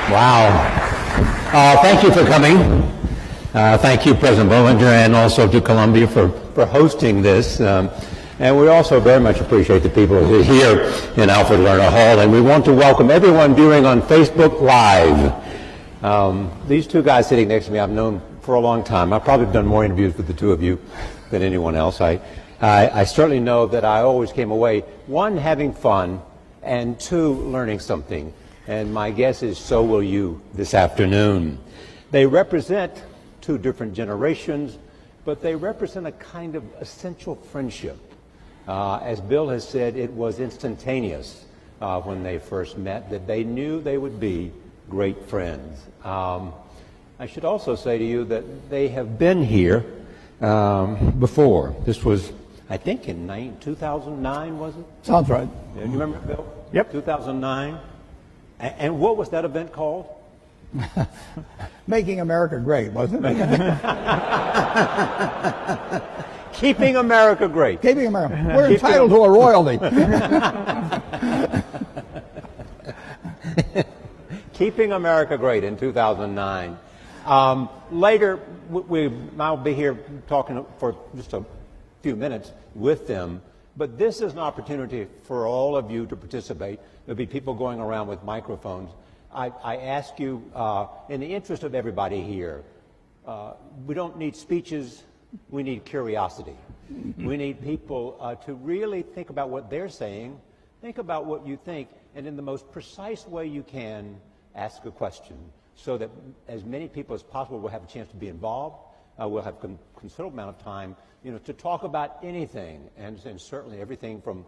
Wow. Thank you for coming. Thank you, President Bollinger, and also to Columbia for hosting this. And we also very much appreciate the people who are here in Alfred Lerner Hall. And we want to welcome everyone viewing on Facebook Live. These two guys sitting next to me I've known for a long time. I've probably done more interviews with the two of you than anyone else. I certainly know that I always came away, one, having fun, and two, learning something. And my guess is so will you this afternoon. They represent two different generations, but they represent a kind of essential friendship. As Bill has said, it was instantaneous when they first met, that they knew they would be great friends. I should also say to you that they have been here before. This was, I think, in 2009, was it? Sounds right. Do you remember, Bill? Yep. 2009. And what was that event called? Making America Great, wasn't it? Keeping America Great. Keeping America. We're entitled to a royalty. Keeping America Great in 2009. Later, I'll be here talking for just a few minutes with them, but this is an opportunity for all of you to participate. There'll be people going around with microphones. I ask you, in the interest of everybody here, we don't need speeches, we need curiosity. We need people to really think about what they're saying, think about what you think, and in the most precise way you can, ask a question so that as many people as possible will have a chance to be involved. We'll have a considerable amount of time, to talk about anything, and certainly everything from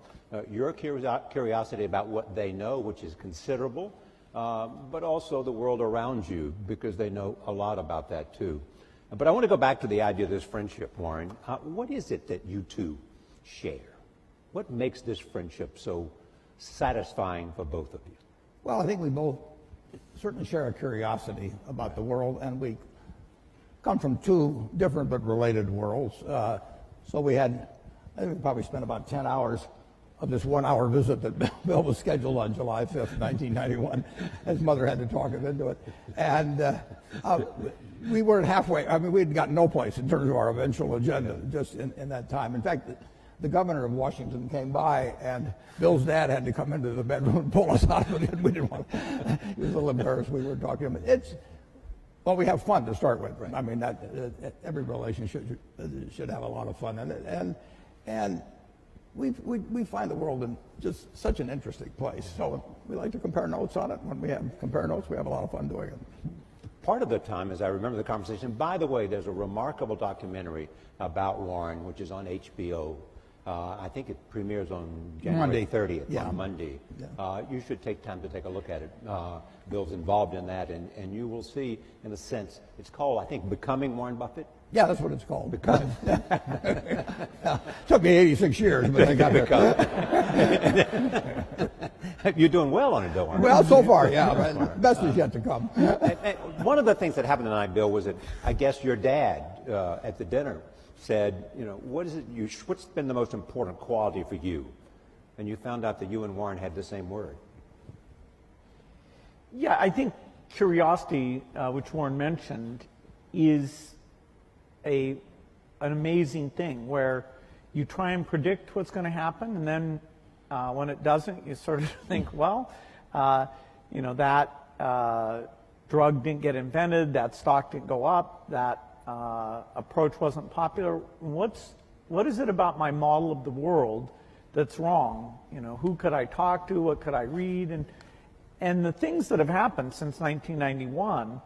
your curiosity about what they know, which is considerable, but also the world around you, because they know a lot about that too. But I want to go back to the idea of this friendship, Warren. What is it that you two share? What makes this friendship so satisfying for both of you? Well, I think we both certainly share a curiosity about the world, and we come from two different but related worlds. So I think we probably spent about 10 hours of this 1 hour visit that Bill was scheduled on July 5th, 1991. His mother had to talk him into it. And we weren't halfway. I mean, we'd got no place in terms of our eventual agenda just in that time. In fact, the governor of Washington came by, and Bill's dad had to come into the bedroom and pull us out of it. We didn't want to. He was a little embarrassed we were talking to him. Well, we have fun to start with. Right. I mean, every relationship should have a lot of fun in it, and we find the world in just such an interesting place. So we like to compare notes on it. When we compare notes, we have a lot of fun doing it. Part of the time, as I remember the conversation, by the way, there's a remarkable documentary about Warren, which is on HBO. I think it premieres on January 30th, on Monday. Yeah. You should take time to take a look at it. Bill's involved in that, and you will see, in a sense, it's called, I think, Becoming Warren Buffett. Yeah, that's what it's called. Becoming. Took me 86 years, but I got there. You're doing well on it, though, aren't you? Well, so far, yeah. Best is yet to come. And one of the things that happened tonight, Bill, was that I guess your dad at the dinner said, what's been the most important quality for you? And you found out that you and Warren had the same word. Yeah, I think curiosity, which Warren mentioned, is an amazing thing where you try and predict what's going to happen, and then when it doesn't, you sort of think, well, that drug didn't get invented, that stock didn't go up, that approach wasn't popular. What is it about my model of the world that's wrong? Who could I talk to? What could I read? And the things that have happened since 1991,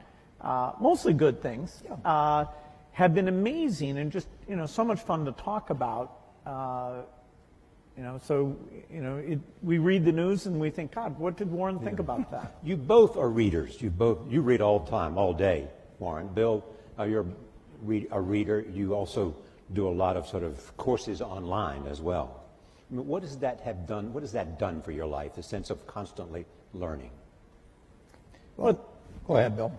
mostly good things, have been amazing and just so much fun to talk about. We read the news and we think, God, what did Warren think about that? You both are readers. You read all the time, all day, Warren. Bill, you're a reader. You also do a lot of sort of courses online as well. I mean, what does that have done? What has that done for your life? The sense of constantly learning. Well, Go ahead, Bill.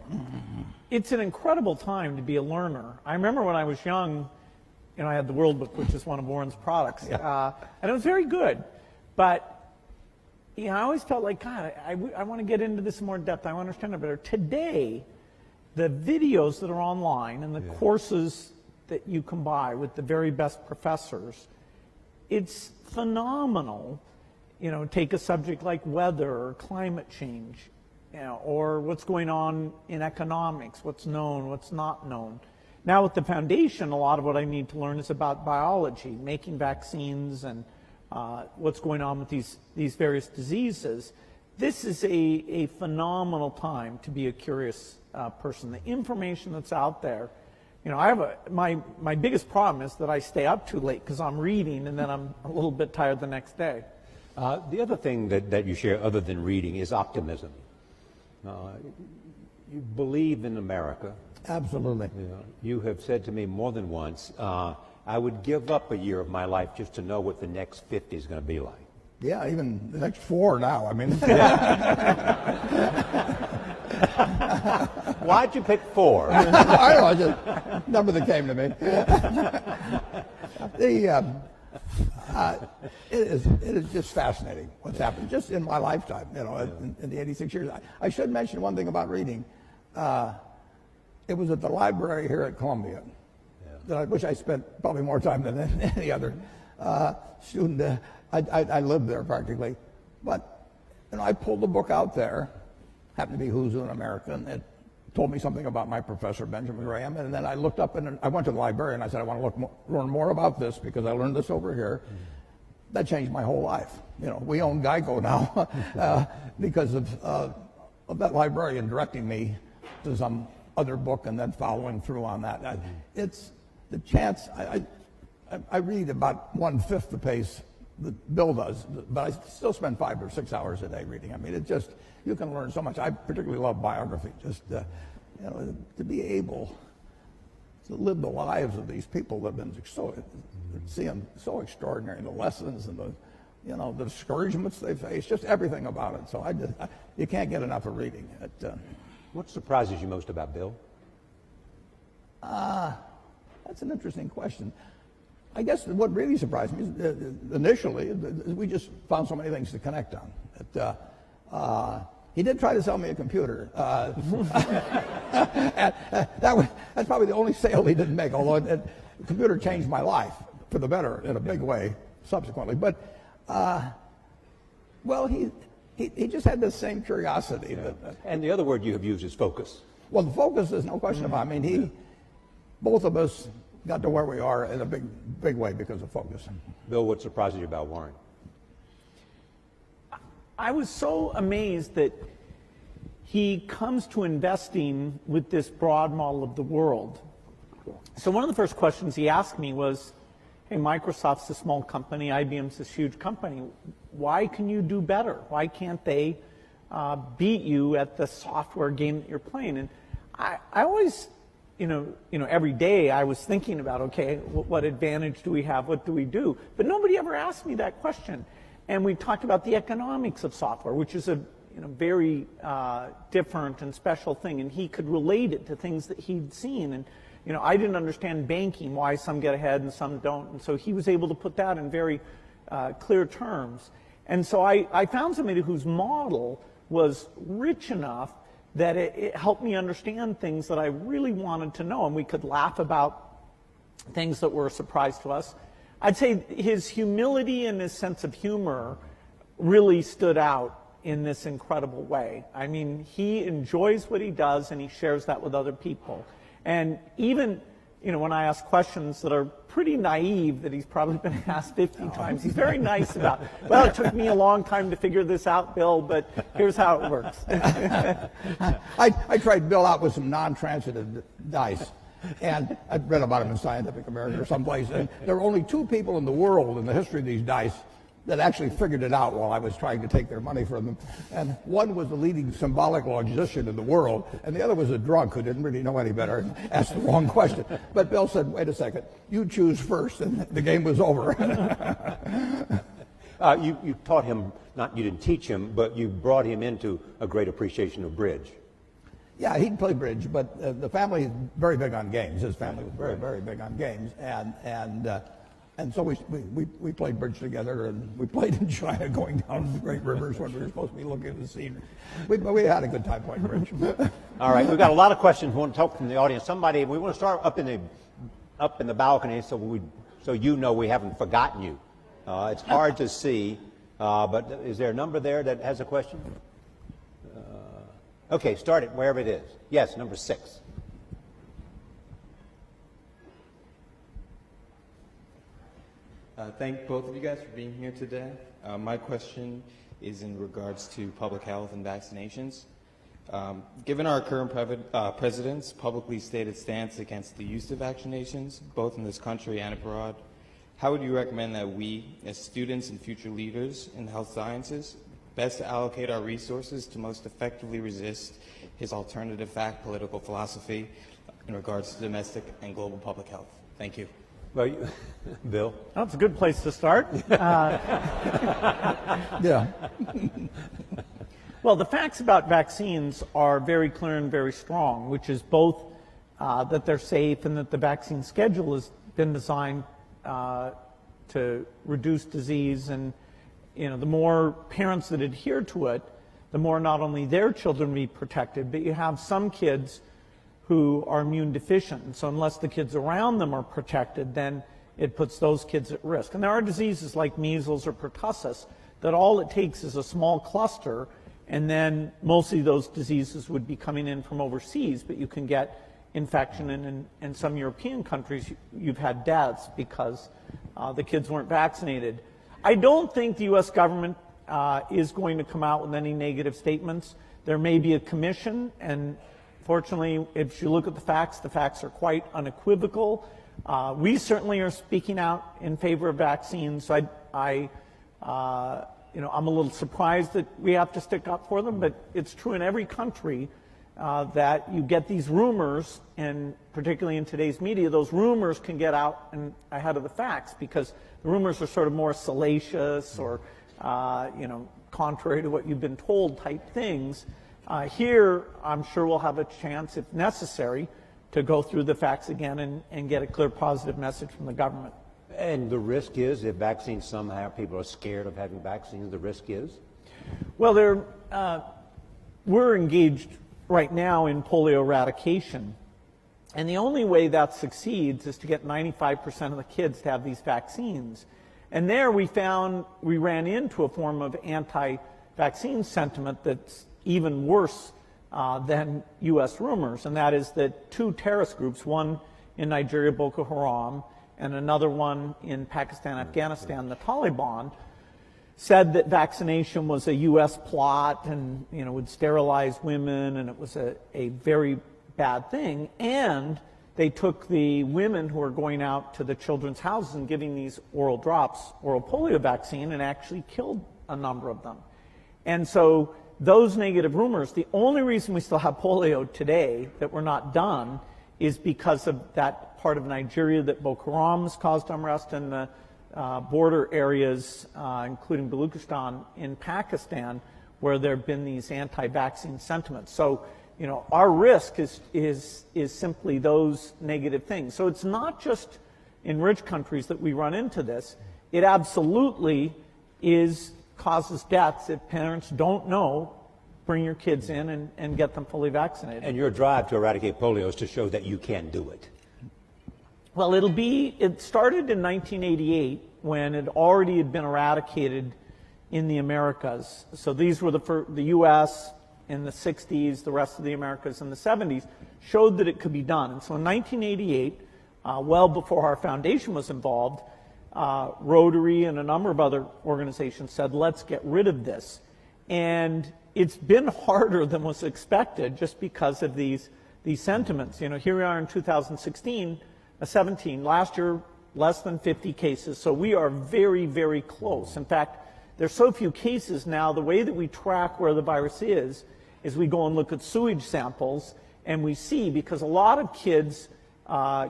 It's an incredible time to be a learner. I remember when I was young, I had the World Book, which is one of Warren's products, and it was very good. But I always felt like, God, I want to get into this in more depth. I want to understand it better. Today, the videos that are online and the courses that you can buy with the very best professors, it's phenomenal. Take a subject like weather or climate change, or what's going on in economics, what's known, what's not known. Now with the foundation, a lot of what I need to learn is about biology, making vaccines and what's going on with these various diseases. This is a phenomenal time to be a curious person. The information that's out there, I have my biggest problem is that I stay up too late because I'm reading and then I'm a little bit tired the next day. The other thing that you share other than reading is optimism. You believe in America. Absolutely. You have said to me more than once, I would give up a year of my life just to know what the next 50 is going to be like. Yeah, even the next 4 now. I mean, Why'd you pick 4? I don't know, just number that came to me. It is just fascinating what's happened just in my lifetime. In the 86 years. I should mention one thing about reading. It was at the library here at Columbia, which I spent probably more time than any other student. I lived there practically. But I pulled the book out there, happened to be Who's Who in America, and it told me something about my professor, Benjamin Graham. And then I looked up and I went to the library and I said, I want to learn more about this because I learned this over here. That changed my whole life. We own Geico now because of that librarian directing me to some other book and then following through on that. It's the chance. I read about 1/5 the pace that Bill does, but I still spend 5 or 6 hours a day reading. I mean, it just, you can learn so much. I particularly love biography, just to be able to live the lives of these people that have been so extraordinary, the lessons and the discouragements they face, just everything about it. So you can't get enough of reading. What surprises you most about Bill? That's an interesting question. I guess what really surprised me is initially we just found so many things to connect on. He did try to sell me a computer. That's probably the only sale he didn't make, although the computer changed my life for the better in a big way subsequently. But, he just had this same curiosity. And the other word you have used is focus. Well, the focus is no question about it. I mean, both of us got to where we are in a big way because of focus. Bill, what surprises you about Warren? I was so amazed that he comes to investing with this broad model of the world. So one of the first questions he asked me was, hey, Microsoft's a small company, IBM's this huge company. Why can you do better? Why can't they beat you at the software game that you're playing? And I always, every day I was thinking about, okay, what advantage do we have? What do we do? But nobody ever asked me that question. And we talked about the economics of software, which is a very different and special thing. And he could relate it to things that he'd seen. And I didn't understand banking, why some get ahead and some don't. And so he was able to put that in very clear terms. And so I found somebody whose model was rich enough that it helped me understand things that I really wanted to know. And we could laugh about things that were a surprise to us. I'd say his humility and his sense of humor really stood out in this incredible way. I mean, he enjoys what he does and he shares that with other people. And even, when I ask questions that are pretty naive that he's probably been asked 50 times, he's very nice about, well, it took me a long time to figure this out, Bill, but here's how it works. I tried Bill out with some non-transitive dice. And I'd read about him in Scientific American or someplace. And there were only 2 people in the world in the history of these dice that actually figured it out while I was trying to take their money from them. And one was the leading symbolic logician in the world, and the other was a drunk who didn't really know any better and asked the wrong question. But Bill said, wait a second, you choose first, and the game was over. You taught him, you didn't teach him, but you brought him into a great appreciation of bridge. Yeah, he'd play bridge, but the family is very big on games. His family was very, very big on games, and so we played bridge together, and we played in China, going down the great rivers when we were supposed to be looking at the scenery. We had a good time playing bridge. All right, we've got a lot of questions we want to talk from the audience. We want to start up in the balcony, so you know we haven't forgotten you. It's hard to see, but is there a number there that has a question? Okay, start it wherever it is. Yes, number 6. Thank both of you guys for being here today. My question is in regards to public health and vaccinations. Given our current president's publicly stated stance against the use of vaccinations, both in this country and abroad, how would you recommend that we, as students and future leaders in health sciences, best allocate our resources to most effectively resist his alternative fact political philosophy in regards to domestic and global public health? Thank you. Well, Bill? That's a good place to start. Yeah. Well, the facts about vaccines are very clear and very strong, which is both that they're safe and that the vaccine schedule has been designed to reduce disease. And the more parents that adhere to it, the more not only their children be protected, but you have some kids who are immune deficient. And so unless the kids around them are protected, then it puts those kids at risk. And there are diseases like measles or pertussis that all it takes is a small cluster, and then mostly those diseases would be coming in from overseas, but you can get infection, and in some European countries you've had deaths because the kids weren't vaccinated. I don't think the U.S. government is going to come out with any negative statements. There may be a commission, and fortunately, if you look at the facts are quite unequivocal. We certainly are speaking out in favor of vaccines. I'm a little surprised that we have to stick up for them, but it's true in every country that you get these rumors, and particularly in today's media, those rumors can get out and ahead of the facts because the rumors are sort of more salacious or, contrary to what you've been told type things. Here, I'm sure we'll have a chance, if necessary, to go through the facts again and get a clear positive message from the government. And the risk is, if vaccines somehow, people are scared of having vaccines, the risk is? Well, we're engaged right now in polio eradication. And the only way that succeeds is to get 95% of the kids to have these vaccines. And there we ran into a form of anti-vaccine sentiment that's even worse than U.S. rumors, and that is that 2 terrorist groups, one in Nigeria, Boko Haram, and another one in Pakistan, Afghanistan, the Taliban, said that vaccination was a U.S. plot and would sterilize women, and it was a very bad thing. And they took the women who were going out to the children's houses and giving these oral drops, oral polio vaccine, and actually killed a number of them. And so those negative rumors, the only reason we still have polio today that we're not done is because of that part of Nigeria that Boko Haram has caused unrest, and the border areas, including Baluchistan in Pakistan, where there have been these anti-vaccine sentiments. So, our risk is simply those negative things. So it's not just in rich countries that we run into this. It absolutely causes deaths if parents don't know. Bring your kids in and get them fully vaccinated. And your drive to eradicate polio is to show that you can do it. Well, it started in 1988 when it already had been eradicated in the Americas. So these were the U.S. in the 60s, the rest of the Americas in the 70s, showed that it could be done. And so in 1988, well before our foundation was involved, Rotary and a number of other organizations said, let's get rid of this. And it's been harder than was expected just because of these sentiments. Here we are in 2017, last year, less than 50 cases. So we are very, very close. In fact, there's so few cases now, the way that we track where the virus is we go and look at sewage samples, and we see, because a lot of kids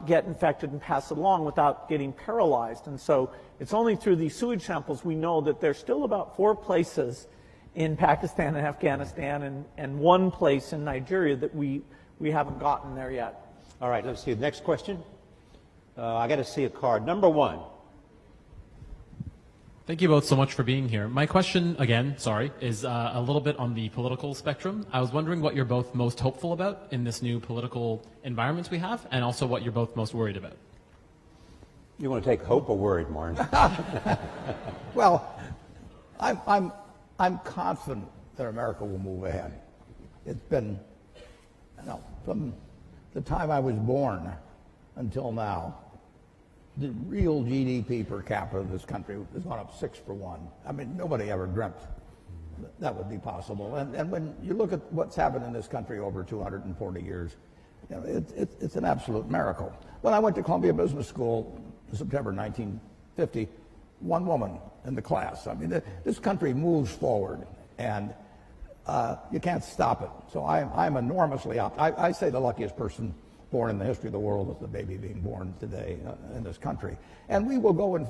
get infected and pass it along without getting paralyzed. And so it's only through these sewage samples we know that there's still about 4 places in Pakistan and Afghanistan, and one place in Nigeria that we haven't gotten there yet. All right, let's see the next question. I got to see a card. Number 1. Thank you both so much for being here. My question, again, is a little bit on the political spectrum. I was wondering what you're both most hopeful about in this new political environment we have, and also what you're both most worried about. You want to take hope or worried, Martin? Well, I'm confident that America will move ahead. It's been, from the time I was born until now, the real GDP per capita of this country has gone up 6 for 1. I mean, nobody ever dreamt that would be possible. And when you look at what's happened in this country over 240 years, it's an absolute miracle. When I went to Columbia Business School in September 1950, one woman in the class. I mean, this country moves forward, and you can't stop it. So I'm enormously optimistic. I say the luckiest person born in the history of the world is the baby being born today in this country. And we will go and,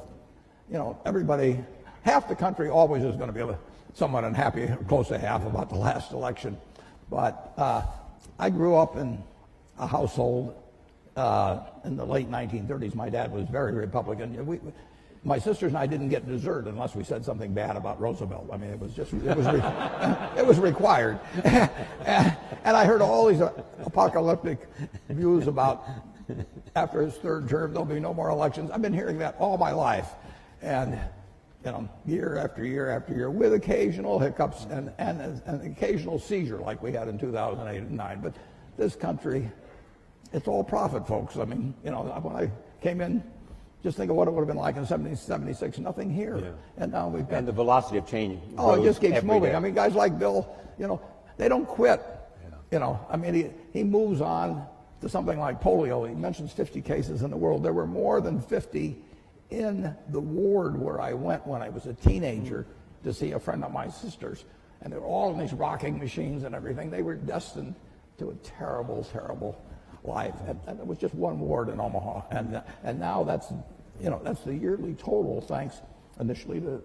everybody, half the country always is going to be somewhat unhappy, close to half, about the last election. But I grew up in a household in the late 1930s. My dad was very Republican. My sisters and I didn't get dessert unless we said something bad about Roosevelt. I mean, it was required. And I heard all these apocalyptic views about after his third term there'll be no more elections. I've been hearing that all my life, and year after year after year, with occasional hiccups and an occasional seizure like we had in 2008 and 2009. But this country, it's all profit, folks. I mean, when I came in, just think of what it would have been like in 1776. Nothing here, and now we've got. And the velocity of change. Oh, it just keeps moving. Day. I mean, guys like Bill, they don't quit. I mean, he moves on to something like polio. He mentions 50 cases in the world. There were more than 50 in the ward where I went when I was a teenager to see a friend of my sister's, and they were all in these rocking machines and everything. They were destined to a terrible, terrible life, and it was just one ward in Omaha, and now that's the yearly total, thanks initially to,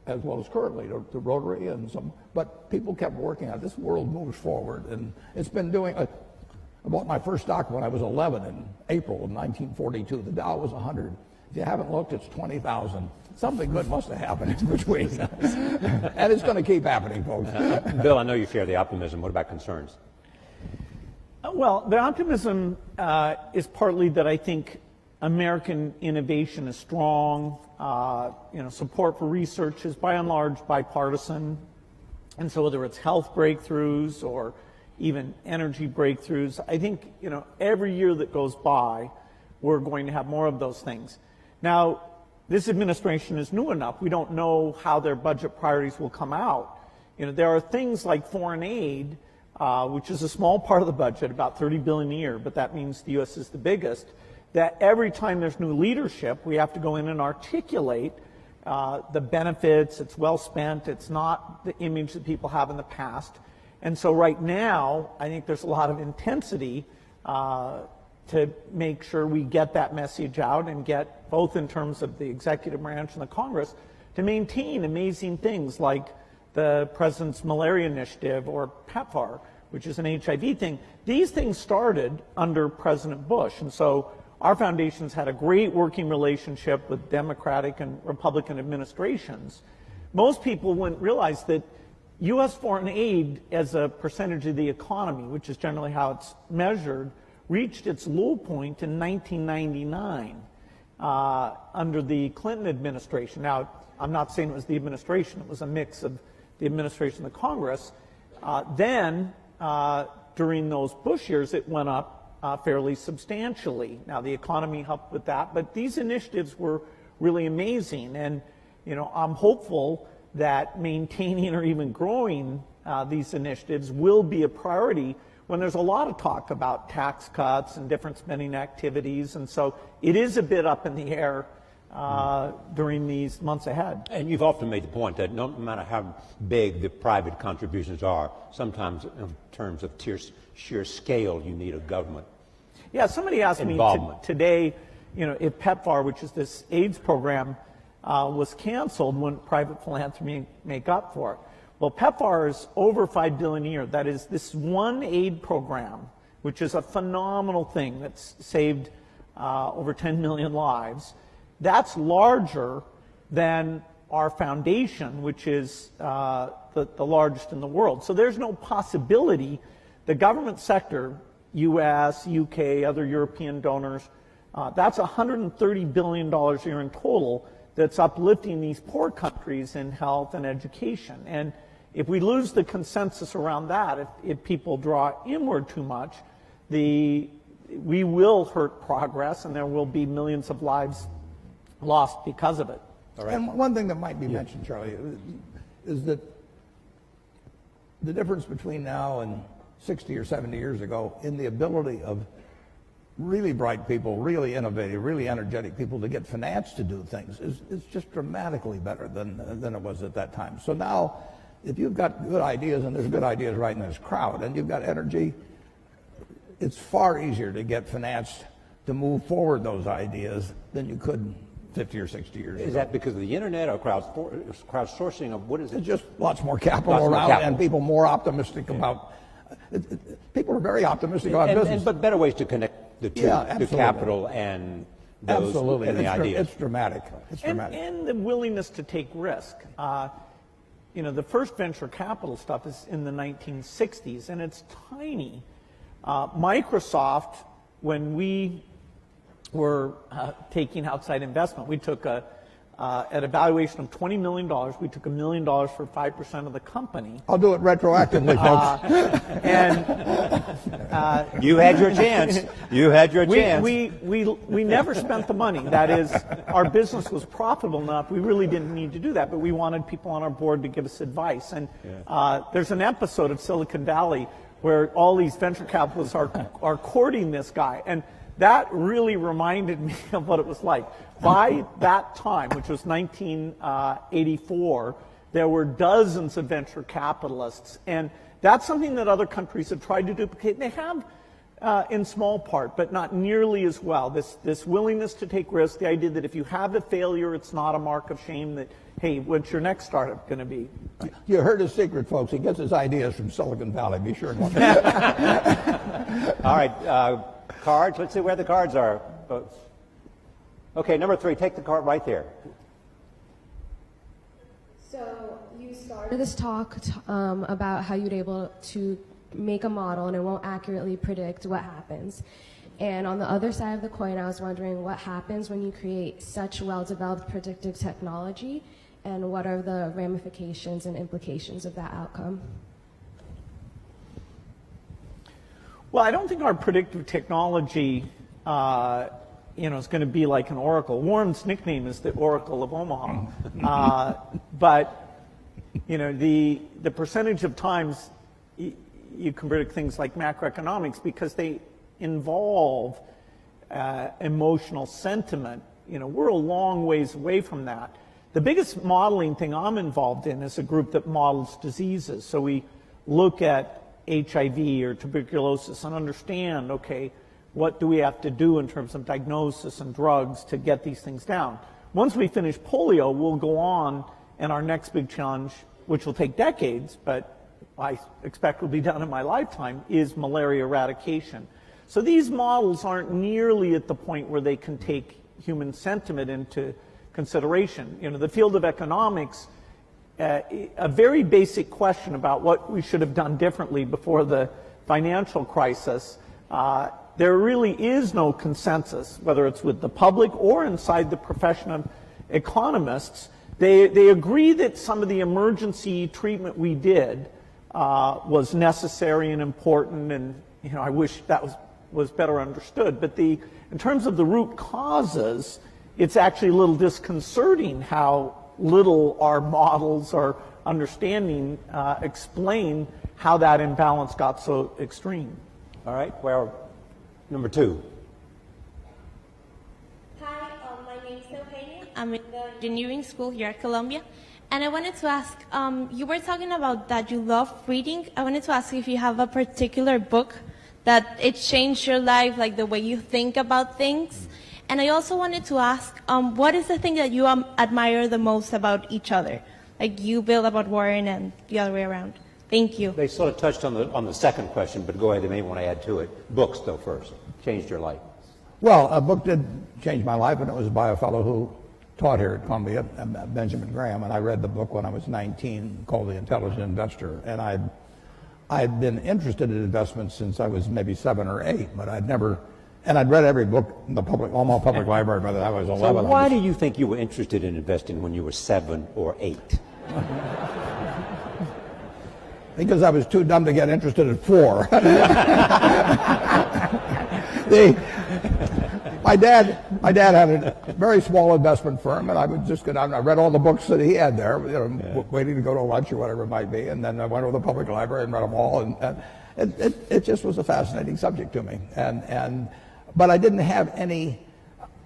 as well as currently, to Rotary and some, but people kept working on it. This world moves forward, and it's been doing. I bought my first stock when I was 11 in April of 1942. The Dow was 100. If you haven't looked, it's 20,000. Something good must have happened in between, and it's going to keep happening, folks. Bill, I know you share the optimism. What about concerns? Well, the optimism is partly that I think American innovation is strong. Support for research is by and large bipartisan. And so whether it's health breakthroughs or even energy breakthroughs, I think, every year that goes by, we're going to have more of those things. Now, this administration is new enough. We don't know how their budget priorities will come out. There are things like foreign aid, which is a small part of the budget, about $30 billion a year, but that means the U.S. is the biggest, that every time there's new leadership, we have to go in and articulate the benefits. It's well spent. It's not the image that people have in the past. And so right now, I think there's a lot of intensity to make sure we get that message out and get, both in terms of the executive branch and the Congress, to maintain amazing things like the President's Malaria Initiative or PEPFAR, which is an HIV thing. These things started under President Bush, and so our foundation's had a great working relationship with Democratic and Republican administrations. Most people wouldn't realize that U.S. foreign aid as a percentage of the economy, which is generally how it's measured, reached its low point in 1999 under the Clinton administration. Now, I'm not saying it was the administration. It was a mix of the administration and the Congress. Then, during those Bush years, it went up fairly substantially. Now, the economy helped with that, but these initiatives were really amazing. And, I'm hopeful that maintaining or even growing these initiatives will be a priority when there's a lot of talk about tax cuts and different spending activities. And so it is a bit up in the air during these months ahead. And you've often made the point that no matter how big the private contributions are, sometimes in terms of sheer scale, you need a government. Yeah, somebody asked me today, if PEPFAR, which is this AIDS program, was canceled, wouldn't private philanthropy make up for it? Well, PEPFAR is over $5 billion a year. That is this one aid program, which is a phenomenal thing that's saved over 10 million lives. That's larger than our foundation, which is the largest in the world. So there's no possibility the government sector, US, UK, other European donors, that's $130 billion a year in total that's uplifting these poor countries in health and education. And if we lose the consensus around that, if people draw inward too much, we will hurt progress and there will be millions of lives lost because of it. All right. And one thing that might be mentioned, Charlie, is that the difference between now and 60 or 70 years ago in the ability of really bright people, really innovative, really energetic people to get finance to do things is just dramatically better than it was at that time. So now, if you've got good ideas, and there's good ideas right in this crowd, and you've got energy, it's far easier to get finance to move forward those ideas than you could 50 or 60 years ago. Is that because of the internet or crowdsourcing? Of what is it? It's just lots more capital around and people more optimistic about. People are very optimistic about business. But better ways to connect the two, the capital and those and the ideas. It's dramatic. It's dramatic. And the willingness to take risk. The first venture capital stuff is in the 1960s, and it's tiny. Microsoft, when we were taking outside investment, we took at a valuation of $20 million, we took $1 million for 5% of the company. I'll do it retroactively, folks. You had your chance. You had your chance. We never spent the money. That is, our business was profitable enough. We really didn't need to do that, but we wanted people on our board to give us advice. And there's an episode of Silicon Valley where all these venture capitalists are courting this guy. And that really reminded me of what it was like. By that time, which was 1984, there were dozens of venture capitalists. And that's something that other countries have tried to duplicate. They have in small part, but not nearly as well. This willingness to take risks, the idea that if you have a failure, it's not a mark of shame, that, hey, what's your next startup going to be? You heard his secret, folks. He gets his ideas from Silicon Valley. Be sure. All right. Cards. Let's see where the cards are, folks. Okay, number 3. Take the card right there. So you started this talk about how you'd able to make a model and it won't accurately predict what happens. And on the other side of the coin, I was wondering what happens when you create such well-developed predictive technology, and what are the ramifications and implications of that outcome? Well, I don't think our predictive technology, is going to be like an oracle. Warren's nickname is the Oracle of Omaha. But, the percentage of times you can predict things like macroeconomics because they involve emotional sentiment. We're a long ways away from that. The biggest modeling thing I'm involved in is a group that models diseases. So we look at HIV or tuberculosis and understand, okay, what do we have to do in terms of diagnosis and drugs to get these things down? Once we finish polio, we'll go on, and our next big challenge, which will take decades, but I expect will be done in my lifetime, is malaria eradication. So these models aren't nearly at the point where they can take human sentiment into consideration. The field of economics, a very basic question about what we should have done differently before the financial crisis, there really is no consensus, whether it's with the public or inside the profession of economists. They agree that some of the emergency treatment we did was necessary and important, and I wish that was better understood. But in terms of the root causes, it's actually a little disconcerting how little our models or understanding explain how that imbalance got so extreme. All right. Well, number 2. Hi, my name is Eugenia. I'm in the engineering school here at Columbia. And I wanted to ask, you were talking about that you love reading. I wanted to ask if you have a particular book that it changed your life, like the way you think about things. And I also wanted to ask, what is the thing that you admire the most about each other? like you, Bill, about Warren and the other way around? Thank you. They sort of touched on the second question, but go ahead, they may want to add to it. Books, though, first. Changed your life. Well, a book did change my life, and it was by a fellow who taught here at Columbia, Benjamin Graham, and I read the book when I was 19 called The Intelligent Investor, and I'd been interested in investments since I was maybe 7 or 8, but I'd never, and I'd read every book in the Omaha Public Library by the time I was 11. So why do you think you were interested in investing when you were 7 or 8? Because I was too dumb to get interested at 4. My dad had a very small investment firm, and I would just go down. I read all the books that he had there, waiting to go to lunch or whatever it might be, and then I went to the public library and read them all, and it just was a fascinating subject to me. But I didn't have any.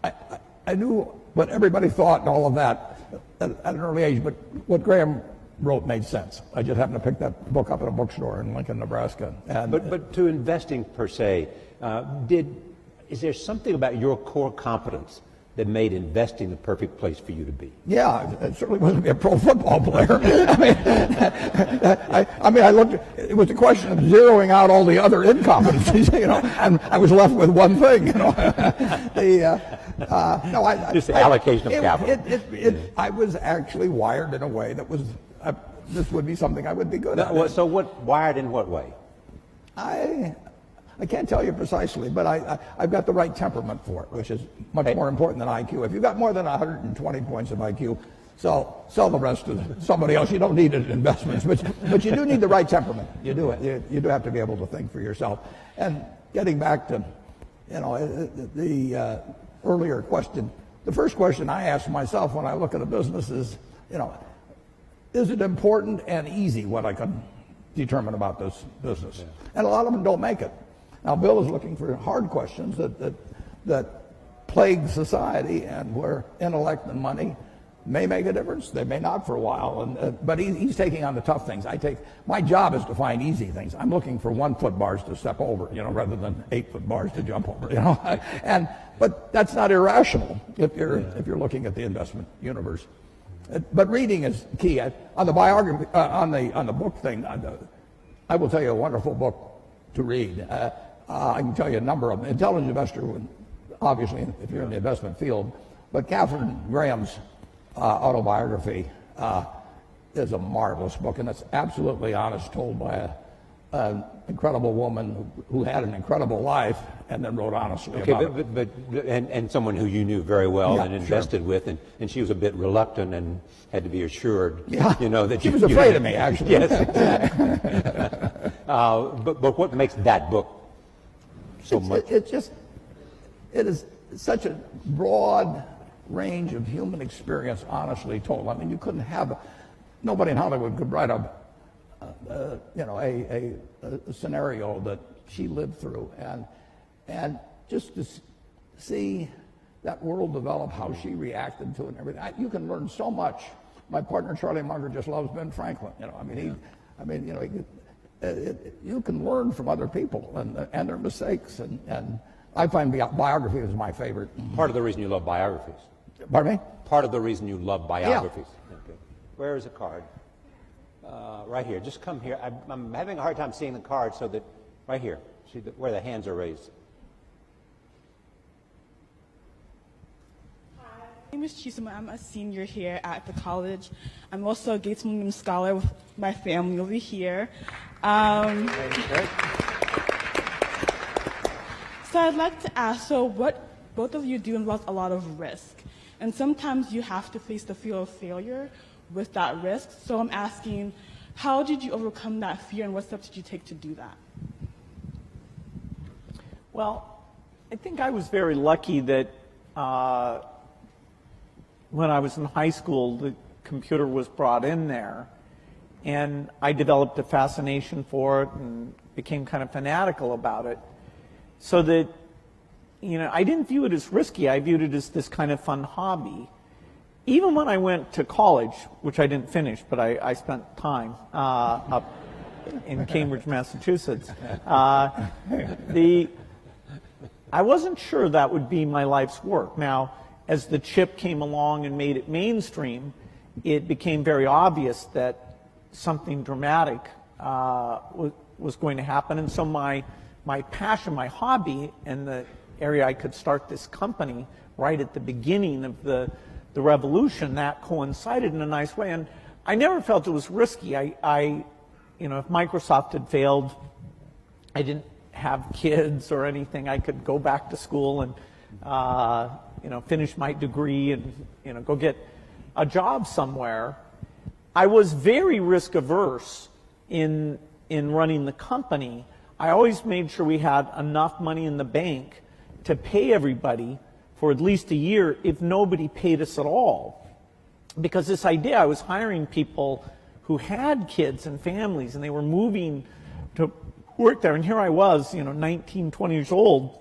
I knew what everybody thought and all of that at an early age, but what Graham wrote made sense. I just happened to pick that book up at a bookstore in Lincoln, Nebraska. But to investing per se, is there something about your core competence that made investing the perfect place for you to be? Yeah, it certainly wasn't be a pro football player. I looked. It was a question of zeroing out all the other incompetencies, and I was left with one thing, Just the allocation of capital. I was actually wired in a way that was. This would be something I would be good at. So wired in what way? I can't tell you precisely, but I've got the right temperament for it, which is much more important than IQ. If you've got more than 120 points of IQ, sell the rest to somebody else. You don't need it in investments, but you do need the right temperament. You do. You do have to be able to think for yourself. And getting back to, the earlier question, the first question I ask myself when I look at a business is, is it important and easy what I can determine about this business? Yeah. And a lot of them don't make it. Now, Bill is looking for hard questions that plague society, and where intellect and money may make a difference. They may not for a while, but he's taking on the tough things. My job is to find easy things. I'm looking for 1-foot bars to step over, rather than 8-foot bars to jump over, But that's not irrational if you're looking at the investment universe. But reading is key. On the biography, on the book thing, I will tell you a wonderful book to read. I can tell you a number of them. Intelligent Investor, obviously, if you're in the investment field, but Katharine Graham's autobiography is a marvelous book, and it's absolutely honest, told by an incredible woman who had an incredible life and then wrote honestly about it. But someone who you knew very well and invested sure. with, and she was a bit reluctant and had to be assured, that she was afraid of me, actually. Yes. But what makes that book so much? It is such a broad range of human experience, honestly told. I mean, you couldn't have nobody in Hollywood could write a scenario that she lived through, and just to see that world develop, how she reacted to it, and everything. You can learn so much. My partner Charlie Munger just loves Ben Franklin. You can learn from other people and their mistakes, and I find biography is my favorite. Part of the reason you love biographies. Pardon me? Part of the reason you love biographies. Yeah. Okay. Where is the card? Right here. Just come here. I'm having a hard time seeing the card, so that right here. See where the hands are raised. Hi, my name is Chisima. I'm a senior here at the college. I'm also a Gates Millennium Scholar with my family over here. So I'd like to ask, what both of you do involves a lot of risk. And sometimes you have to face the fear of failure with that risk. So I'm asking, how did you overcome that fear, and what steps did you take to do that? Well, I think I was very lucky that when I was in high school, the computer was brought in there, and I developed a fascination for it and became kind of fanatical about it, so that, I didn't view it as risky. I viewed it as this kind of fun hobby. Even when I went to college, which I didn't finish, but I spent time up in Cambridge, Massachusetts, I wasn't sure that would be my life's work. Now, as the chip came along and made it mainstream, it became very obvious that something dramatic was going to happen. And so my passion, my hobby, and the area I could start this company right at the beginning of the revolution, that coincided in a nice way. And I never felt it was risky. You know, if Microsoft had failed, I didn't have kids or anything. I could go back to school and, you know, finish my degree and, you know, go get a job somewhere. I was very risk averse in running the company. I always made sure we had enough money in the bank to pay everybody for at least a year if nobody paid us at all. Because this idea, I was hiring people who had kids and families, and they were moving to work there. And here I was, you know, 19, 20 years old,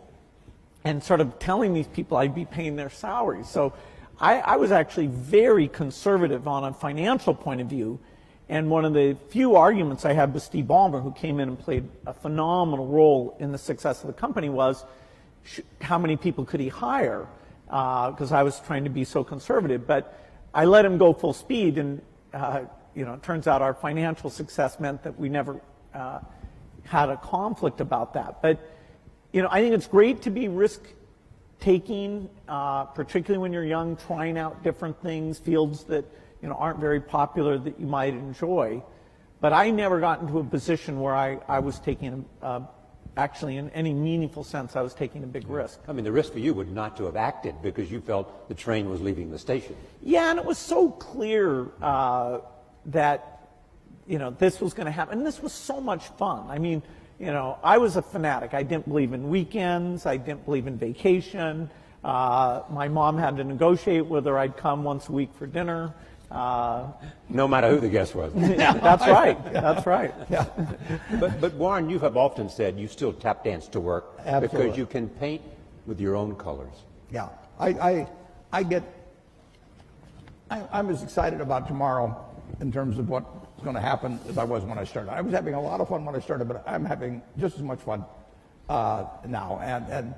and sort of telling these people I'd be paying their salaries. So I was actually very conservative on a financial point of view. And one of the few arguments I had with Steve Ballmer, who came in and played a phenomenal role in the success of the company, was how many people could he hire? Because I was trying to be so conservative. But I let him go full speed, and you know, it turns out our financial success meant that we never had a conflict about that. But you know, I think it's great to be risk-taking, particularly when you're young, trying out different things, fields that you know aren't very popular that you might enjoy. But I never got into a position where I was taking actually, in any meaningful sense, I was taking a big risk. I mean, the risk for you would not to have acted because you felt the train was leaving the station. Yeah, and it was so clear that, you know, this was going to happen. And this was so much fun. I mean, you know, I was a fanatic. I didn't believe in weekends. I didn't believe in vacation. My mom had to negotiate whether I'd come once a week for dinner. No matter who the guest was. That's right. That's right. Yeah. But Warren, you have often said you still tap dance to work. Absolutely. Because you can paint with your own colors. Yeah, I'm as excited about tomorrow in terms of what's going to happen as I was when I started. I was having a lot of fun when I started, but I'm having just as much fun now. And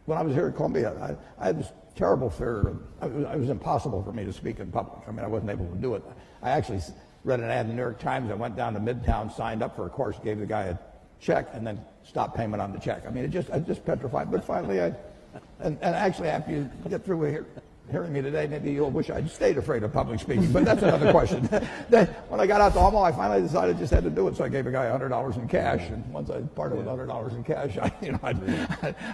when I was here at Columbia, I had this terrible fear. It was impossible for me to speak in public. I mean, I wasn't able to do it. I actually read an ad in the New York Times. I went down to Midtown, signed up for a course, gave the guy a check, and then stopped payment on the check. I mean, I just petrified. But finally, and actually, after you get through hearing me today, maybe you'll wish I'd stayed afraid of public speaking. But that's another question. Then, when I got out to Omaha, I finally decided I just had to do it. So I gave a guy $100 in cash, and once I parted with $100 in cash,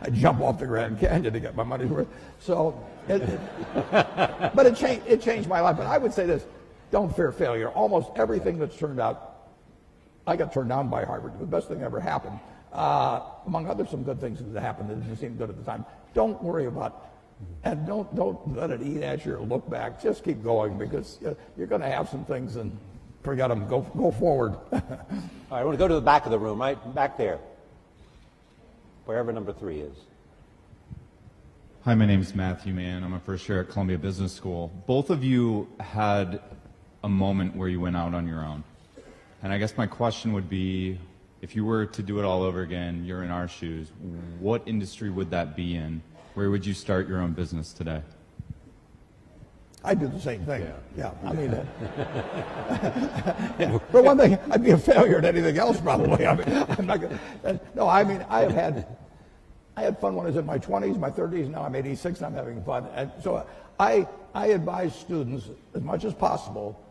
I'd jump off the Grand Canyon to get my money's worth. So, but it changed my life. But I would say this: don't fear failure. Almost everything that's turned out, I got turned down by Harvard. The best thing that ever happened, among other some good things that happened that didn't seem good at the time. Don't worry about. And don't let it eat at you or look back. Just keep going, because you're going to have some things, and forget them. Go forward. All right, I want to go to the back of the room, right back there, wherever number 3 is. Hi, my name is Matthew Mann. I'm a first year at Columbia Business School. Both of you had a moment where you went out on your own. And I guess my question would be, if you were to do it all over again, you're in our shoes, what industry would that be in? Where would you start your own business today? I'd do the same thing. Yeah. I mean, for one thing, I'd be a failure at anything else probably. I mean, I'm not gonna, no, I mean, I had fun when I was in my 20s, my 30s. Now I'm 86 and I'm having fun. And so I advise students, as much as possible,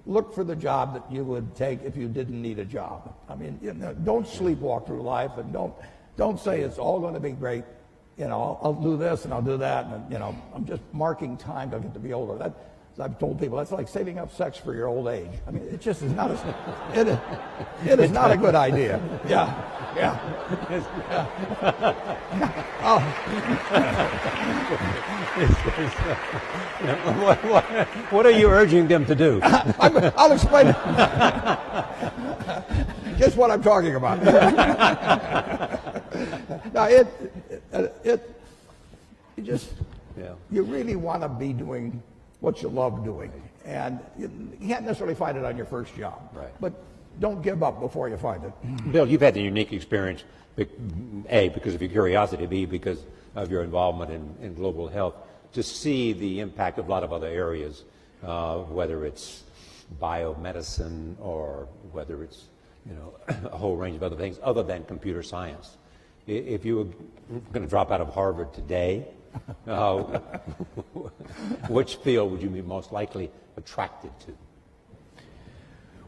look for the job that you would take if you didn't need a job. I mean, don't sleepwalk through life, and don't say it's all going to be great. I'll do this and I'll do that, and I'm just marking time till I get to be older. That, as I've told people, that's like saving up sex for your old age. I mean, it just is not it is not a good idea. Yeah. What are you urging them to do? I'll explain it. Just what I'm talking about. Now, you really want to be doing what you love doing, and you can't necessarily find it on your first job. Right. But don't give up before you find it. Bill, you've had the unique experience, A, because of your curiosity, B, because of your involvement in global health, to see the impact of a lot of other areas whether it's biomedicine or whether it's, a whole range of other things other than computer science. If you were going to drop out of Harvard today, which field would you be most likely attracted to?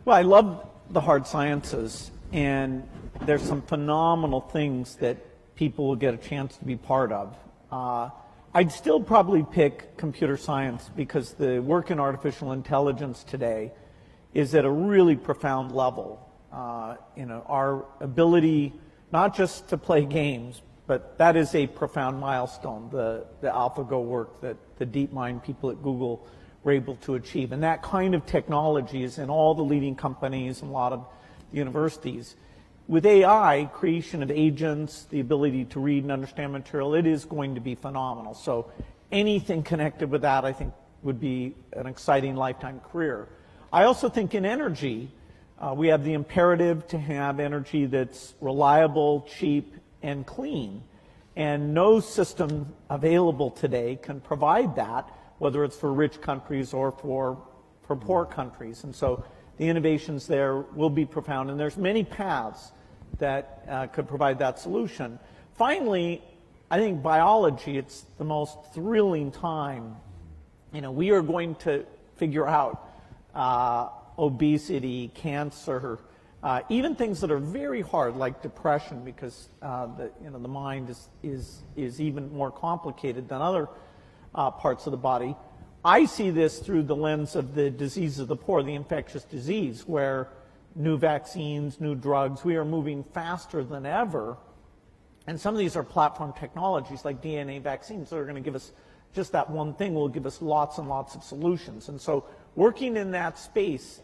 Well, I love the hard sciences, and there's some phenomenal things that people will get a chance to be part of. I'd still probably pick computer science because the work in artificial intelligence today is at a really profound level. Our ability not just to play games, but that is a profound milestone, the AlphaGo work that the DeepMind people at Google were able to achieve. And that kind of technology is in all the leading companies and a lot of universities. With AI, creation of agents, the ability to read and understand material, it is going to be phenomenal. So anything connected with that, I think, would be an exciting lifetime career. I also think in energy, we have the imperative to have energy that's reliable, cheap, and clean. And no system available today can provide that, whether it's for rich countries or for poor countries. And so the innovations there will be profound. And there's many paths that could provide that solution. Finally, I think biology, it's the most thrilling time. We are going to figure out obesity, cancer, even things that are very hard like depression, because the mind is even more complicated than other parts of the body. I see this through the lens of the disease of the poor, the infectious disease, where new vaccines, new drugs, we are moving faster than ever. And some of these are platform technologies like DNA vaccines that are going to give us just that one thing will give us lots and lots of solutions. And so working in that space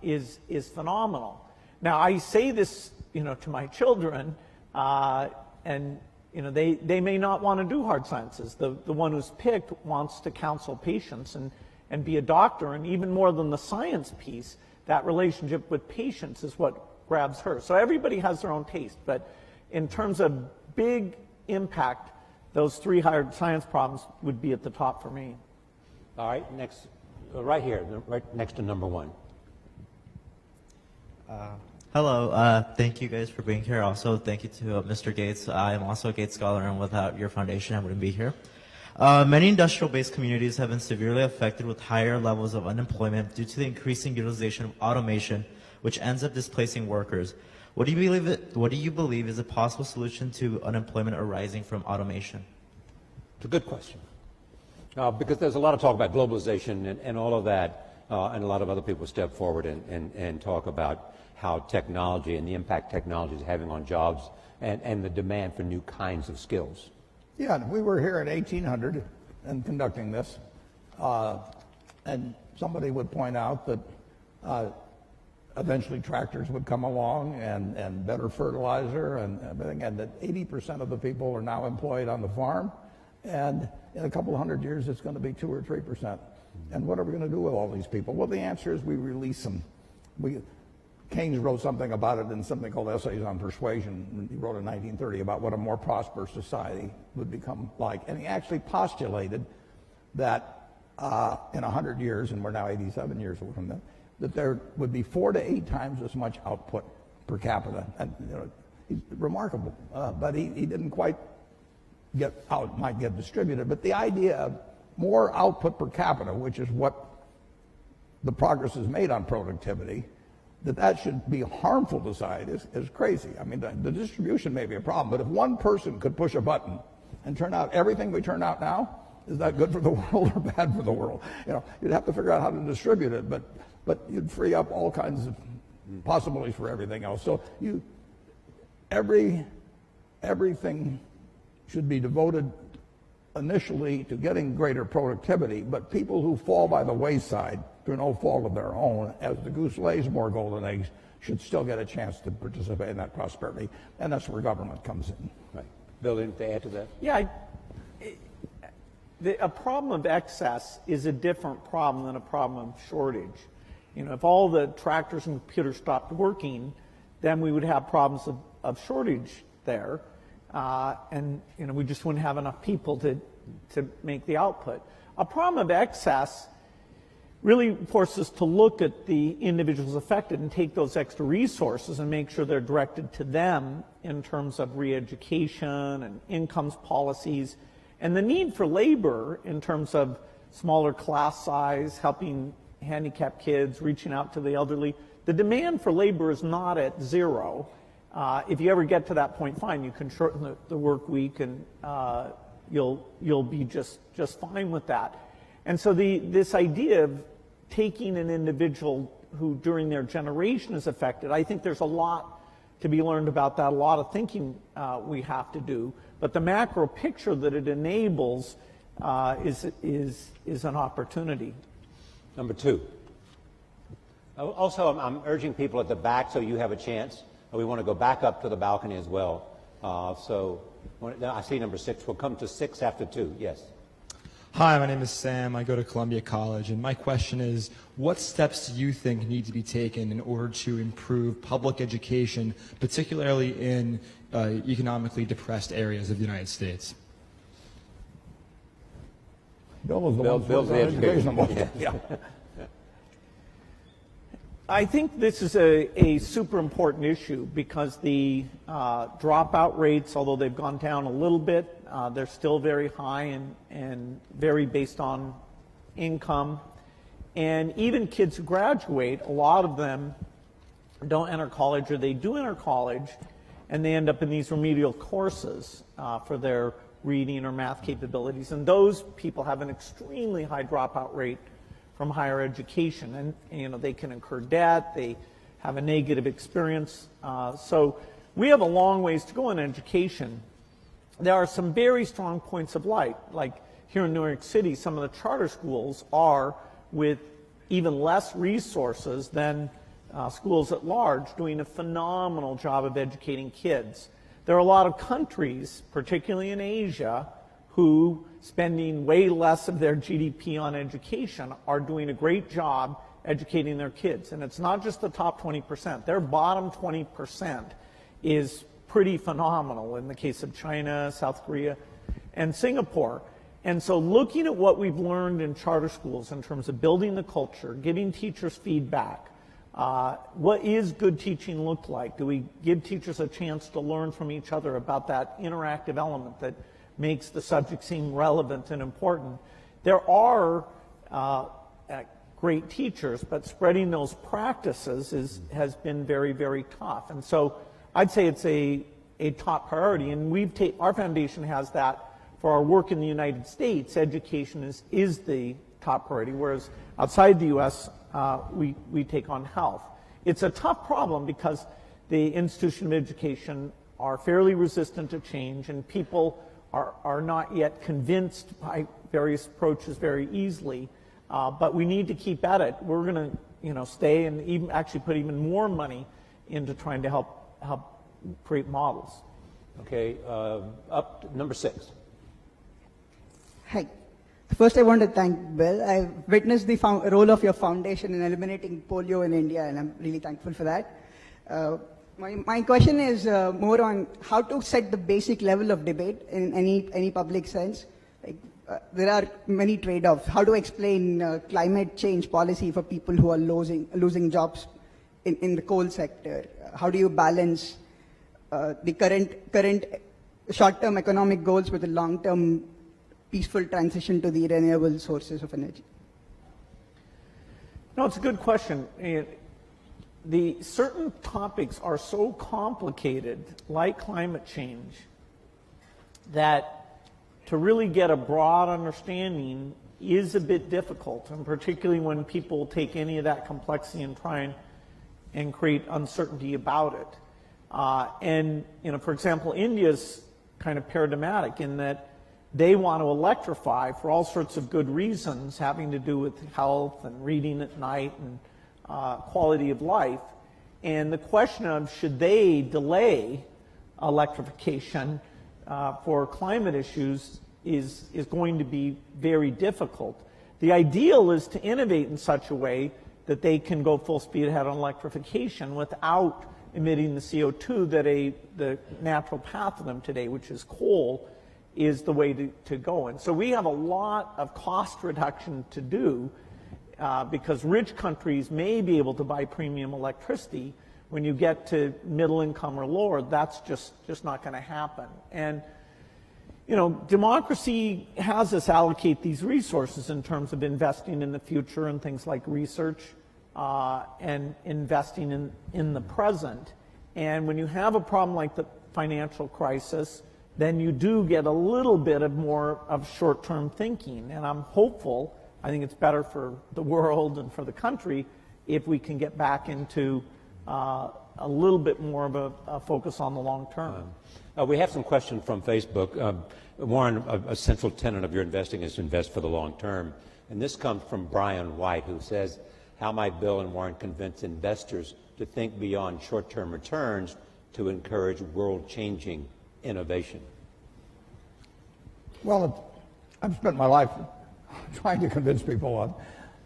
is phenomenal. Now, I say this, to my children, and they may not want to do hard sciences. The one who's picked wants to counsel patients and be a doctor, and even more than the science piece, that relationship with patients is what grabs her. So everybody has their own taste, but in terms of big impact, those three hard science problems would be at the top for me. All right, next, right here, right next to number one. Hello, thank you guys for being here. Also, thank you to Mr. Gates. I am also a Gates Scholar, and without your foundation, I wouldn't be here. Many industrial-based communities have been severely affected with higher levels of unemployment due to the increasing utilization of automation, which ends up displacing workers. What do you believe is a possible solution to unemployment arising from automation? It's a good question. Because there's a lot of talk about globalization and all of that, and a lot of other people step forward and talk about how technology and the impact technology is having on jobs and the demand for new kinds of skills. Yeah, we were here in 1800 and conducting this, and somebody would point out that eventually tractors would come along and better fertilizer and everything, and that 80% of the people are now employed on the farm, and in a couple of hundred years it's going to be 2 or 3%. And what are we going to do with all these people? Well, the answer is we release them. Keynes wrote something about it in something called Essays on Persuasion. He wrote in 1930 about what a more prosperous society would become like. And he actually postulated that in 100 years, and we're now 87 years away from that there would be 4 to 8 times as much output per capita. And he's remarkable, but he didn't quite get out, might get distributed. But the idea of more output per capita, which is what the progress is made on productivity, that should be harmful to society is crazy. I mean, the distribution may be a problem, but if one person could push a button and turn out everything we turn out now, is that good for the world or bad for the world? You'd have to figure out how to distribute it, but you'd free up all kinds of possibilities for everything else. So everything should be devoted initially to getting greater productivity, but people who fall by the wayside through no fault of their own, as the goose lays more golden eggs, should still get a chance to participate in that prosperity, and that's where government comes in. Right. Bill, anything to add to that? Yeah, a problem of excess is a different problem than a problem of shortage. If all the tractors and computers stopped working, then we would have problems of shortage there, and we just wouldn't have enough people to make the output. A problem of excess really forces us to look at the individuals affected and take those extra resources and make sure they're directed to them in terms of re-education and incomes policies, and the need for labor in terms of smaller class size, helping handicapped kids, reaching out to the elderly. The demand for labor is not at zero. If you ever get to that point, fine, you can shorten the work week and you'll be just fine with that. And so this idea of taking an individual who during their generation is affected, I think there's a lot to be learned about that, a lot of thinking we have to do. But the macro picture that it enables is an opportunity. Number two. Also, I'm urging people at the back so you have a chance. We want to go back up to the balcony as well. I see number 6. We'll come to 6 after 2. Yes. Hi, my name is Sam. I go to Columbia College, and my question is, what steps do you think need to be taken in order to improve public education, particularly in economically depressed areas of the United States? Bill was the Bill, one Bill's the education. Yeah. I think this is a super important issue because the dropout rates, although they've gone down a little bit, they're still very high and vary based on income. And even kids who graduate, a lot of them don't enter college, or they do enter college, and they end up in these remedial courses for their reading or math capabilities. And those people have an extremely high dropout rate from higher education, and they can incur debt, they have a negative experience. So we have a long ways to go in education. There are some very strong points of light, like here in New York City, some of the charter schools are, with even less resources than schools at large, doing a phenomenal job of educating kids. There are a lot of countries, particularly in Asia, who, spending way less of their GDP on education, are doing a great job educating their kids. And it's not just the top 20%. Their bottom 20% is pretty phenomenal in the case of China, South Korea, and Singapore. And so looking at what we've learned in charter schools in terms of building the culture, giving teachers feedback, what is good teaching look like? Do we give teachers a chance to learn from each other about that interactive element that makes the subject seem relevant and important? There are great teachers, but spreading those practices has been very, very tough. And so I'd say it's a top priority, and our foundation has that for our work in the United States. Education is the top priority, whereas outside the U.S., we take on health. It's a tough problem because the institution of education are fairly resistant to change, and people are not yet convinced by various approaches very easily, but we need to keep at it. We're going to stay and even actually put even more money into trying to help create models. Okay, up to number 6. Hi. First, I want to thank Bill. I've witnessed the role of your foundation in eliminating polio in India, and I'm really thankful for that. My question is more on how to set the basic level of debate in any public sense. There are many trade-offs. How to explain climate change policy for people who are losing jobs in the coal sector? How do you balance the current short-term economic goals with the long-term peaceful transition to the renewable sources of energy? No, it's a good question. The certain topics are so complicated, like climate change, that to really get a broad understanding is a bit difficult, and particularly when people take any of that complexity and try and create uncertainty about it. For example, India's kind of paradigmatic in that they want to electrify for all sorts of good reasons having to do with health and reading at night and quality of life. And the question of should they delay electrification for climate issues is going to be very difficult. The ideal is to innovate in such a way that they can go full speed ahead on electrification without emitting the CO2 that the natural path of them today, which is coal, is the way to go. And so we have a lot of cost reduction to do. because rich countries may be able to buy premium electricity. When you get to middle income or lower, that's just not going to happen. And you know, democracy has us allocate these resources in terms of investing in the future and things like research and investing in the present. And when you have a problem like the financial crisis, then you do get a little bit of more of short-term thinking. And I'm hopeful, I think it's better for the world and for the country if we can get back into a little bit more of a focus on the long term. We have some questions from Facebook. Warren, a central tenet of your investing is to invest for the long term. And this comes from Brian White, who says, how might Bill and Warren convince investors to think beyond short-term returns to encourage world-changing innovation? Well, I've spent my life trying to convince people on